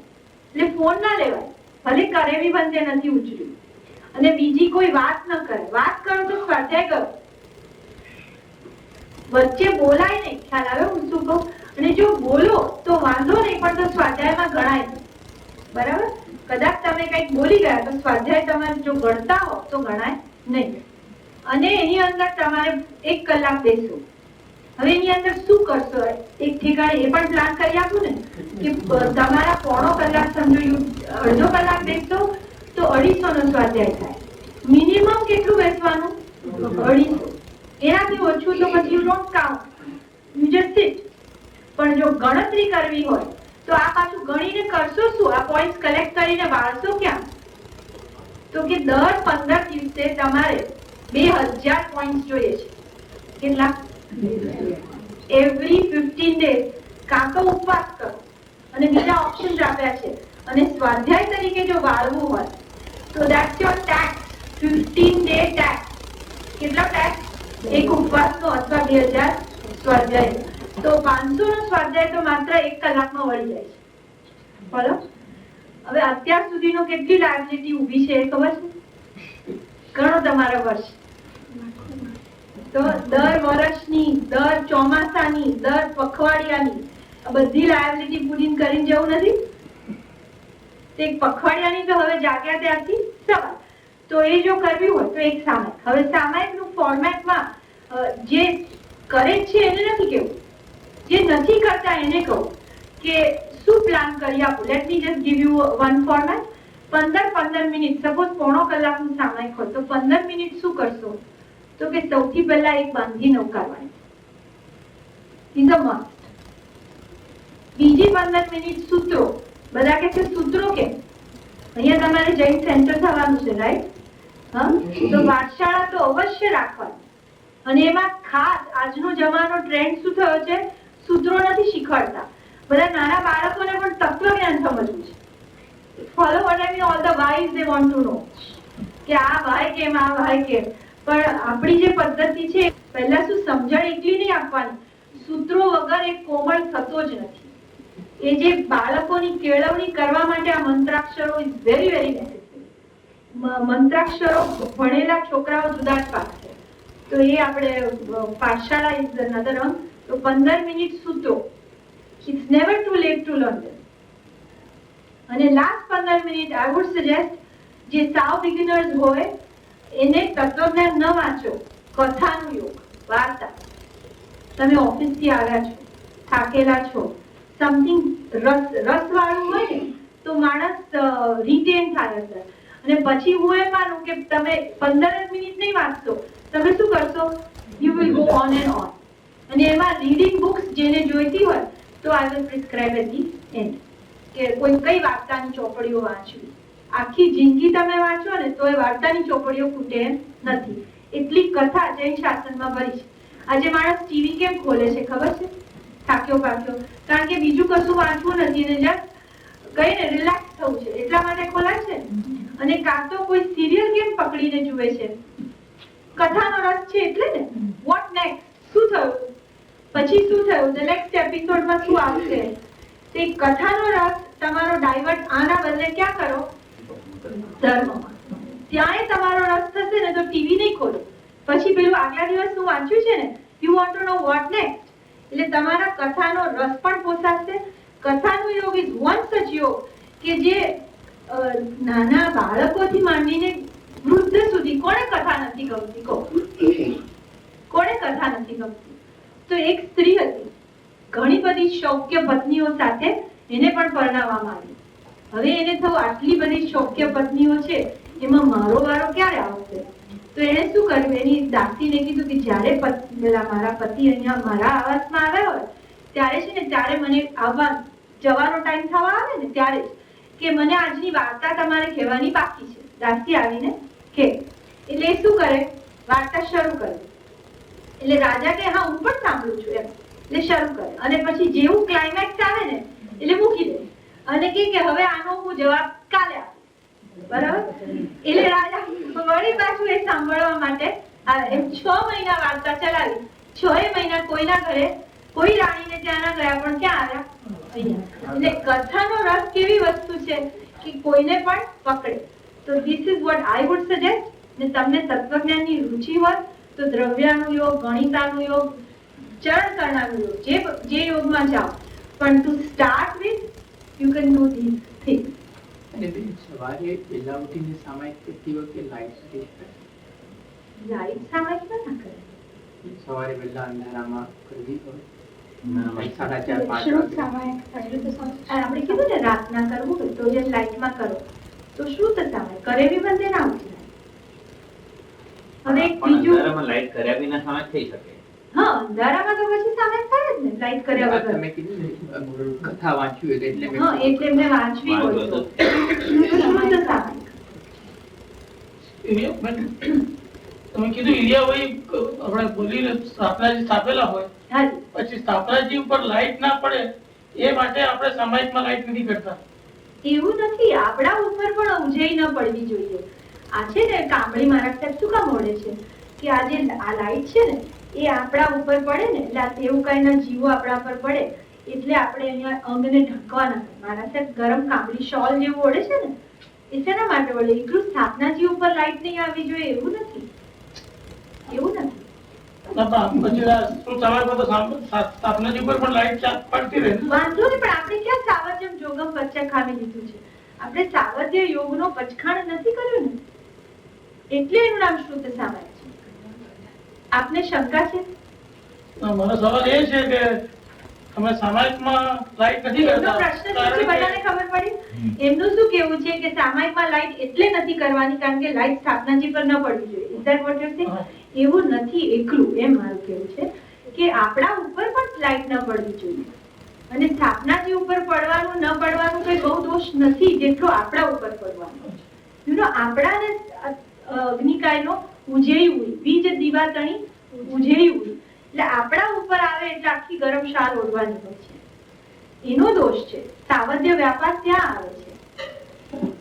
એટલે ફોન ના લેવાય, ભલે કરેવી બંધે નથી ઉછર્યું. અને બીજી કોઈ વાત ન કરે. વાત કરો તો સ્વાધ્યાય કરો, વચ્ચે બોલાય નહીં. ખ્યાલ આવે હું શું કહું? અને જો બોલો તો વાંધો નહીં, પણ તો સ્વાધ્યાયમાં ગણાય. બરાબર? કદાચ તમે કંઈક બોલી ગયા તો સ્વાધ્યાય તમારે જો ગણતા હો તો ગણાય નહીં. અને એની અંદર તમારે 1 કલાક બેસો. હવે એની અંદર શું કરશો? એક ઠેકાણે એ પણ પ્લાન કરી આપું ને કે તમારા પોણો કલાક સમજો, અડધો કલાક બેસતો તો 250 નો સ્વાધ્યાય થાય. મિનિમમ કેટલું બેસવાનું? 250. એનાથી ઓછું તો પછી you don't count, you just sit. પણ જો ગણતરી કરવી હોય તો આ પાછું ગણીને કરશો શું? આ પોઈન્ટ્સ કલેક્ટ કરીને વાળશો ક્યાં? તો કે દર 15 દિવસે તમારે 2000 પોઈન્ટ્સ જોઈએ છે. કેટલા? Every 15 days. કાં તો ઉપવાસ કરો, અને બીજા ઓપ્શન્સ આપ્યા છે. અને સ્વાધ્યાય તરીકે જો વાળવું હોય તો that's your tax, 15 day tax. કેટલો ટેક્સ? એક ઉપવાસનો અથવા 2000 સ્વાધ્યાય. તો 500 નો સ્વાધ્યાય તો માત્ર 1 કલાકમાં વળી જાય છે. બોલો, હવે અત્યાર સુધીનો કેટલી લાયબિલિટી ઊભી છે ખબર છે? ઘણો તમારો વર્ષ. તો દર વર્ષની, દર ચોમાસાની, દર પખવાડિયાની બધી લાયબિલિટી પૂરી કરીને જવું નથી. તે પખવાડિયાની તો હવે જાગ્યા ત્યારથી સવાલ. તો એ જો કરવી હોય તો એક સામાયિક. હવે સામાયિકનું ફોર્મેટમાં જે કરે છે એને નથી કેવું, જે નથી કરતા એને કહું કે શું પ્લાન કરી આપું. Let me just give you one format. 15 minute, suppose પોણો કલાકનું સામાયિક હોય તો 15 મિનિટ શું કરશો? તો કે સૌથી પહેલા એક બાંધી નૌકારવાની, ઇઝ અ મસ્ટ. બીજી 15 મિનિટ સૂત્રો. બધા કે છે સૂત્રો કેમ? અહીંયા તમારે જૈન સેન્ટર થવાનું છે, રાઈટ? હા, તો પાઠશાળા તો અવશ્ય રાખવાની. અને એમાં ખાસ આજનો જમાનો ટ્રેન્ડ શું થયો છે? સૂત્રો નથી શીખવાડતા. બધા નાના બાળકોને પણ તત્વજ્ઞાન સમજવું છે. Follow what I mean, all the wise they want to know કે આ ભાઈ કેમ, આ ભાઈ કેમ. પણ આપણી જે પદ્ધતિ છે, પહેલા શું સમજણ એકલી નહીં આપવાની, સૂત્રો વગર એક કોમળ થતો જ નથી. એ જે બાળકોની કેળવણી કરવા માટે આ મંત્રાક્ષરો ઇઝ વેરી વેરી નેસેસરી. મંત્રાક્ષરો ભણેલા છોકરાઓ જુદા જ પાકશે. તો એ આપણે પાઠશાળા ઇઝ અનધર અંગ. તો 15 મિનિટ સૂતો. It's never too late to learn. અને last 15 minute I would suggest, જે સાવ બિગિનર્સ હોય એને તત્વજ્ઞાન ન વાંચો, કથાનું યોગ, વાર્તા. તમે ઓફિસથી આવ્યા છો, થાકેલા છો, સમથિંગ રસવાળું હોય ને તો માણસ રિટેન થાય અંદર. અને પછી હું એમ માનું કે તમે 15 મિનિટ નહીં વાંચશો, તમે શું કરશો? You will go on and on. અને એમાં રીડિંગ બુક્સ જેને જોઈતી હોય તો I will prescribe at the end કે કોઈ કઈ વાર્તાની ચોપડીઓ વાંચવી. આખી જિંદગી તમે વાંચો ને તો એ વાર્તાની ચોપડીઓ ખૂટે નથી. એટલી કથા જૈન શાસનમાં ભરી છે. આજે માણસ ટીવી કેમ ખોલે છે ખબર છે? થાક્યો પાક્યો, કારણ કે બીજું કશું વાંચવું નથી ને જસ્ટ કઈને રિલેક્સ થવું છે એટલા માટે ખોલાય છે. અને કાં તો કોઈ સિરિયલ કેમ પકડીને જુએ છે? કથાનો રસ છે એટલે ને. What next? શું થયું પછી? શું થયું? ધ નેક્સ્ટ એપિસોડમાં શું આવશે? તે કથાનો રસ તમારો ડાયવર્ટ આના બદલે ક્યાં કરો? ધર્મમાં. ત્યાં તમારો રસ થશે ને તો ટીવી નહીં ખોલો. પછી પેલું આગલા દિવસનું વાંચ્યું છે ને, you want to know what next. એટલે તમારા કથાનો રસ પણ પોસાશે. કથાનો યોગ ઇઝ વન સચ યોગ કે જે નાના બાળકોથી માંડીને વૃદ્ધ સુધી કોને કથા નથી ગમતી? કહો, કોને કથા નથી ગમતી? તો એક સ્ત્રી હતી, ઘણી બધી શૌક્ય પત્નીઓ સાથે એને પણ પરણાવવામાં આવી. હવે એને થયું આટલી બધી શૌક્ય પત્નીઓ છે, એમાં મારો વારો ક્યારે આવશે? તો એને શું કર્યું? એની દાસીને કીધું કે જ્યારે મારા પતિ અહીંયા મારા આવાસમાં આવ્યા હોય ત્યારે છે ને, ત્યારે મને આવવા જવાનો ટાઈમ થવા આવે ને ત્યારે કે મને આજની વાર્તા તમારે કહેવાની બાકી છે. દાસી આવીને કે એટલે એ શું કરે? વાર્તા શરૂ કરે. એટલે રાજા કે હા હું પણ સાંભળું છું એમ. એટલે શરૂ કરે અને પછી જેવું ક્લાઇમેક્સ આવે ને એટલે મૂકી દે અને કે હવે આનો હું જવાબ કાલે આપીશ. બરાબર? એટલે રાજા વળી પાછું એ સાંભળવા માટે 6 મહિના વાર્તા ચલાવી. 6 મહિના કોઈના ઘરે કોઈ રાણીને ત્યાં ના ગયા, પણ ક્યાં આવ્યા? એટલે કથાનો રસ કેવી વસ્તુ છે કે કોઈને પણ પકડે. તો this is what I would suggest. ને તમને તત્વજ્ઞાનની રુચિ હોય તો દ્રવ્યાનું યોગ, ગણિતાનું યોગ, ચરણ કરણાનું યોગ, જે યોગમાં જાઓ, પણ to start with you can do this things. અને બેન સવારે વહેલા ઉઠીને સામાયિક કરતી વખતે લાઈટ સામાયિક ના કરે. સવારે વહેલા અંધારામાં કરવી હોય, 4:30 5 શ્રુત સામાયિક આપણે કીધું ને રાતના કરવું હોય તો જે લાઈટમાં કરો તો શ્રુત સામાયિક કરેવી બંને ના ઉઠી. હવે એક બીજું, અંધારામાં લાઈટ કર્યા વિના સામાયિક થઈ શકે. હા અંધારામાં તો પછી સામાયિક થાય જ ને લાઈટ કર્યા વગર. તમે કીધું ને કથા વાંચ્યું એટલે મેં હા એટલે એમને વાંચવી હોય તો શ્રુત સામાયિક. તમે કીધું ઈરિયાભાઈ આપણે બોલીને સ્થાપનાજી સ્થાપેલા હોય, હાજી. પછી સ્થાપનાજી ઉપર લાઈટ ના પડે એ માટે આપણે સામાયિકમાં લાઈટ નથી કરતા. એવું નથી, આપણા ઉપર પણ ઉજળી ન પડવી જોઈએ. આ છે ને કામળી મહારાજ સાહેબ શું કામ ઓળે છે કે આ જે આ લાઈટ છે ને એ આપણા ઉપર પડે ને એટલે એવું કઈ ના જીવો આપણા પર પડે એટલે આપણે અહીંયા અંગને ઢાંકવાના. મહારાજ સાહેબ ગરમ કામળી શોલ જેવું ઓળે છે ને એ શેના માટે ઓળે? એટલું સ્થાપનાજી ઉપર લાઈટ નહીં આવવી જોઈએ એવું નથી, એવું નથી. સ્થાપનાજી ઉપર પણ લાઈટ પડતી રહે. વાંધો નહીં, પણ આપણે ક્યાં સાવજમ જોગમ પચ્ચા ખાવી લીધું છે? આપણે સાવધ્ય યોગનો પચખાણ નથી કર્યું ને, એટલે એનું નામ શ્રુત સામાયિક છે. આપને શંકા છે? મારો સવાલ એ છે કે તમે સામાયિકમાં લાઈટ નથી એમનો કરતા. પ્રશ્ન શું છે બધાને ખબર પડી? એમનું શું કેવું છે કે સામાયિકમાં લાઈટ એટલે નથી કરવાની કારણ કે લાઈટ સ્થાપનાજી પર ન પડવી જોઈએ. Is that what you say? એવું નથી એકલું, એમ મારું કેવું છે કે આપણા ઉપર પણ લાઈટ ન પડવી જોઈએ. અને સ્થાપનાજી ઉપર પડવાનું ન પડવાનું કોઈ બહુ દોષ નથી જેટલો આપણા ઉપર પડવાનો. યુ નો આપણાને અગ્નિકાયનો ઉજેડી ઉડી, બીજ દીવા તણી ઉજેડી ઉડી, એટલે આપણા ઉપર આવે એટલે આખી ગરમ શાલ ઓઢવાની હોય છે, એનો દોષ છે. સાવધ્ય વ્યાપાર ત્યાં આવે છે,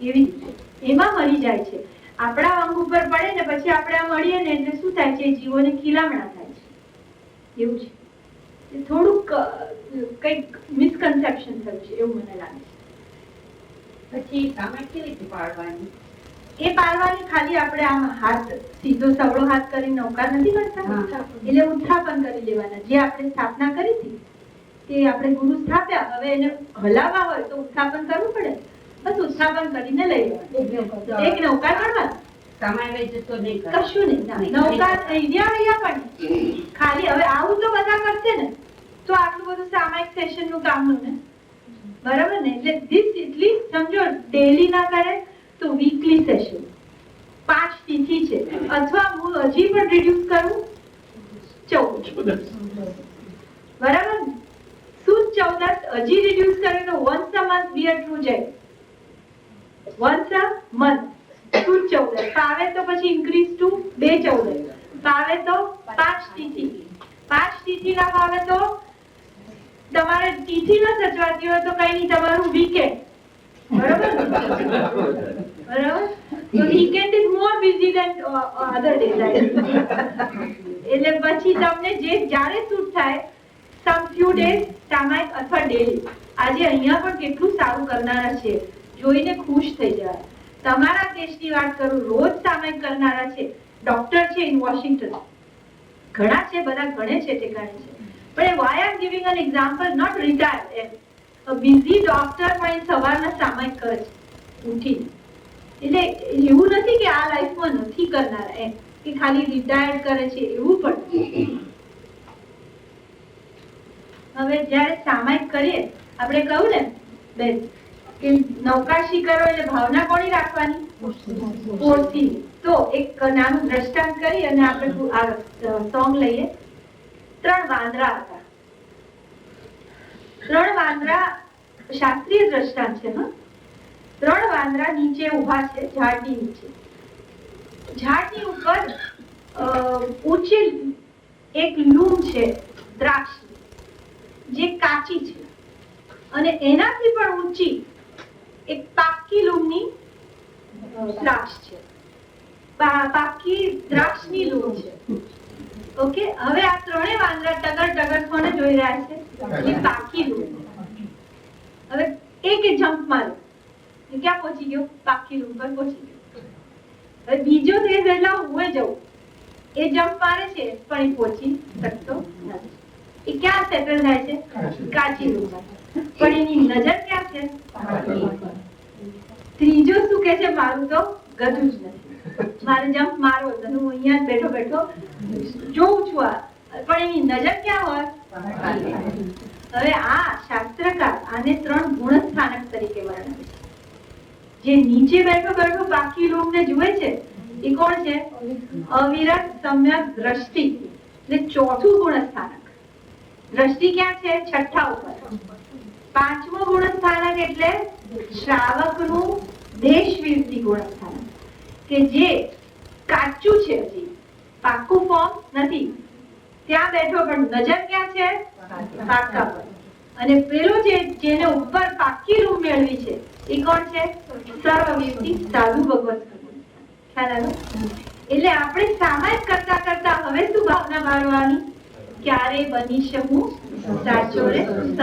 એવી રીતે એમાં મરી જાય છે. આપણા અંગ ઉપર પડે ને પછી આપણે આ મળીએ ને એટલે શું થાય છે? જીવોને ખીલામણા થાય છે, એવું છે. એ થોડુંક કંઈક મિસકન્સેપ્શન થયું છે એવું મને લાગે છે. પછી સામે કેવી રીતે પાડવાની? એ પાડવાની ખાલી આપણે આમ હાથ સીધો સવળો હાથ કરીને નૌકા નથી કરતા, એટલે ઉત્થાપન કરી લેવાના. જે આપણે સ્થાપના કરી હતી તે આપણે ગુરુ સ્થાપ્યા, હવે એને હલાવવા હોય તો ઉત્થાપન કરવું પડે, બસ ઉત્થાપન કરીને લઈ લેવાનું. એક નૌકા ચડવાનું, સામાન્ય જતો નહીં કરે. કશું નહીં. નૌકા અહીંયા પણ ખાલી હવે આવું તો બધા કરશે ને તો આટલું બધું સામાયિક સેશન નું કામનું ને, બરાબર ને? એટલે ધીસ એટલીસ્ટ સમજો ડેલી ના કરે તો વીકલી સેશન 5 તિથિ છે, અથવા હું હજી પણ રિડ્યુસ કરું 14, બરાબર ને? સુદ 14 હજી રિડ્યુસ કરે તો once a month be a true jain, once a month. સુદ 14 પાવે તો પછી ઇન્ક્રીઝ ટુ 2 14, પાવે તો 5 તિથિ, 5 તિથિ ના પાવે તો તમારે તિથિ ન સચવાતી હોય તો કઈ નહીં, તમારું વીકેન્ડ, બરાબર? So weekend is more busy than other days. એટલે પછી તમને જે જ્યારે સૂટ થાય some few days સામાયિક અથવા ડેલી. આજે અહીંયા પણ કેટલું સારું કરનારા છે, જોઈને ખુશ થઈ જાય. તમારા દેશની વાત કરું, રોજ સામાયિક કરનારા છે, ડોક્ટર છે ઇન વોશિંગ્ટન, ઘણા છે, બધા ગણે છે, ઠેકાણે છે. પણ why I am giving an example, not retired, a busy doctor પણ સવારના સામાયિક કરે છે ઉઠીને. એટલે એવું નથી કે આ લાઈફમાં નથી કરનારા, એમ કે ખાલી રિટાયર્ડ કરે છે એવું પણ. હવે જ્યારે સામાયિક કરીએ, આપણે કહ્યું ને બેન કે નૌકાશી કરો એટલે ભાવના કોની રાખવાની? પોરથી. તો એક નાનું દ્રષ્ટાંત કરી અને આપણે આ સોંગ લઈએ. 3 વાંદરા હતા. 3 વાંદરા શાસ્ત્રીય દ્રષ્ટાંત છે. 3 વાંદરા નીચે ઉભા છે, ઝાડની નીચે. ઝાડની ઉપર ઊંચી એક લૂમ છે દ્રાક્ષ, જે કાચી છે, અને એનાથી પણ ઊંચી એક પાકી લૂમની દ્રાક્ષ છે, પાકી દ્રાક્ષની લૂમ છે. ઓકે, હવે આ 3 વાંદરા ટગર કોને જોઈ રહ્યા છે? એ પાકી લૂમ. હવે એક જમ્પ માર્યો, એ ક્યાં પહોંચી ગયો? પાકી લૂમ પર પહોંચી ગયો. હવે બીજો દેશ એટલે હું જવું, એ જમ્પ મારે છે પણ એ પહોંચી શકતો નથી. એ ક્યાં સેટલ થાય છે? કાચી લૂમ પર. પણ એની નજર ક્યાં છે? ત્રીજો શું કે છે? મારું તો ગધું જ નથી, મારે જમ્પ મારવો તો હું અહીંયા બેઠો બેઠો જોઉં છું આ, પણ એની નજર ક્યાં હોય? હવે આ શાસ્ત્રકાર આને 3 ગુણસ્થાનક તરીકે વર્ણવે છે. જે નીચે બેઠો બેઠો બાકી લોકોને જુએ છે એ કોણ છે? અવિરત સમ્યક દ્રષ્ટિ, એટલે 4થું ગુણસ્થાનક. દ્રષ્ટિ ક્યાં છે? 6ઠ્ઠા ઉપર. 5મું ગુણસ્થાનક એટલે શ્રાવકનું દેશવિરતી ગુણસ્થાનક, કે જે કાચું છે, હજી પાકું ફોર્મ નથી, ત્યાં બેઠો પણ નજર ક્યાં છે? પાકા પર. અને પેલો જેને ઉપર પાકી રૂમ મેળવી છે એ કોણ છે? સર્વવ્યાપી સાધુ ભગવત. ખ્યાલ આવ્યો? એટલે આપણે સામાયિક કરતા કરતા હવે શું ભાવના મારવાની? ક્યારે બની શકું સાચો રે સંત.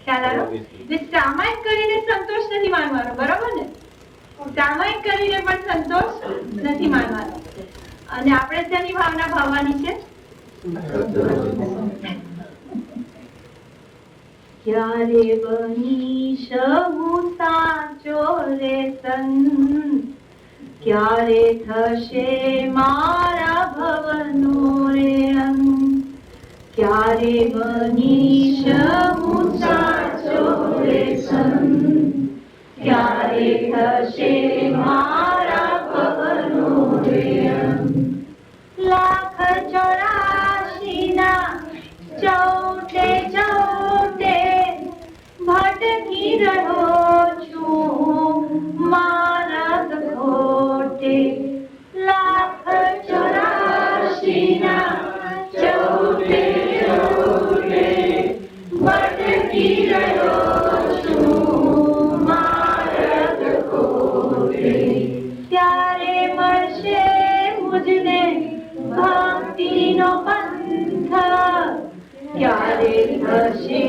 ખ્યાલ આવ્યો? એટલે સામાયિક કરીને સંતોષ નથી માનવાનો, બરાબર ને? સામાયિક કરીને પણ સંતોષ નથી માનવાનો. અને આપણે તેની ભાવના ભાવવાની છે ક્યારે બની શકું સાચો રે સંત, ક્યારે થશે મારા ભવનો રે અંત, ક્યારે બની શકું સાચો રે સંત, ક્યારે થશે મારા ભવનો રે અંત. 1,84 ના ચૌટે ચૌટે ભટકી રહ્યો છું માનસ ખોટે. 1,84 ના ચૌટે ચૌટે ભટકી રહ્યો છું માનસ ખોટે. ત્યારે મળશે મુજને ભક્તિનો પંથ, ક્યારે થશે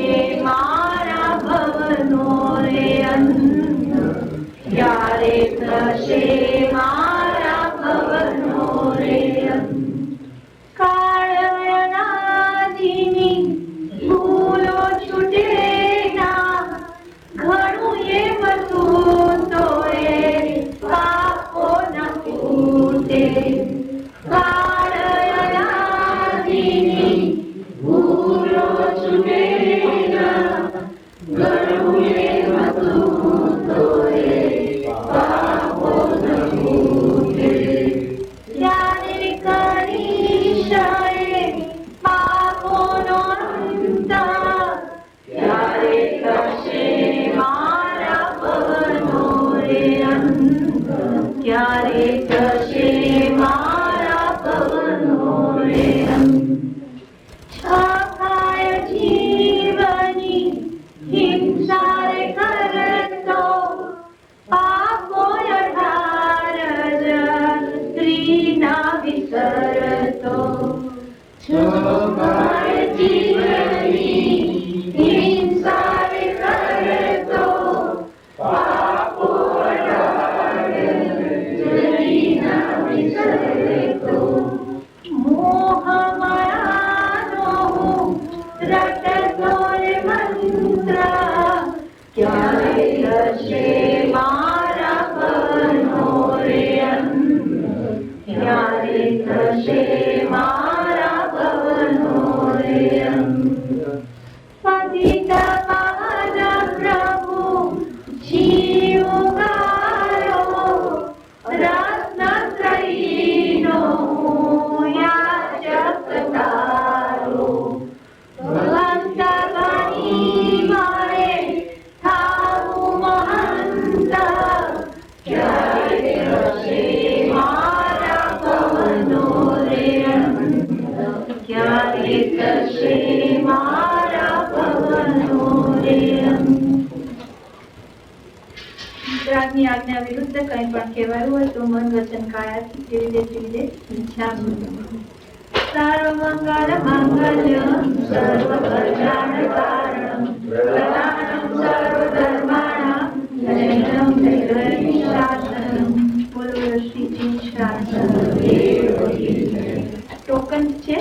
મારા ભવનો રે અંત, ક્યારે થશે મારા ભવનો રે અંત. કાળનાદિની ભૂલો છૂટે ના, ઘણું એ બધું તો એ પાપો ન ફૂટે. કાળનાદિની ભૂલો છૂટે ના, ઘણું એ બધું તો એ પાપો ન ફૂટે. ત્યારે કરીશ પાપોનો અંત, ત્યારે થશે મારા ભવનો રે અંત, ક્યારે થશે મારા ભવનો રે અંત. છખાય જીવની હિંસા રે કરતો, પાપો 18 સ્ત્રીના વિસરતો. છખાય જીવની હિંસા રે કરતો, પાપો 18 સ્ત્રીના વિસરતો. મોહમાયાનો હું રટતો રે મંત્ર, ક્યારે થશે મારા ભવનો રે અંત, ક્યારે થશે મારા ભવનો રે અંત. પતિત પાવન પ્રભુ જીવ ગાયો, રત્નત્રયીનો યાચક તારો. ભગવંત બની મારે થાવું મહંત, ક્યારે થશે મારા ભવનો રે અંત, ક્યારે થશે મારા ભવનો રે અંત. ગુજરાતની આજ્ઞા વિરુદ્ધ કંઈ પણ કહેવાયું હોય તો મન વચન કાયાથી જેવી દે ઈચ્છા. સર્વમંગલ મંગલમ સર્વ કલ્યાણ કારણમ પ્રધાનમ સર્વ ધર્માણામ શરણમ ત્રયમ શાસનમ. બોલો શ્રીજી શાસન. ટોકન છે.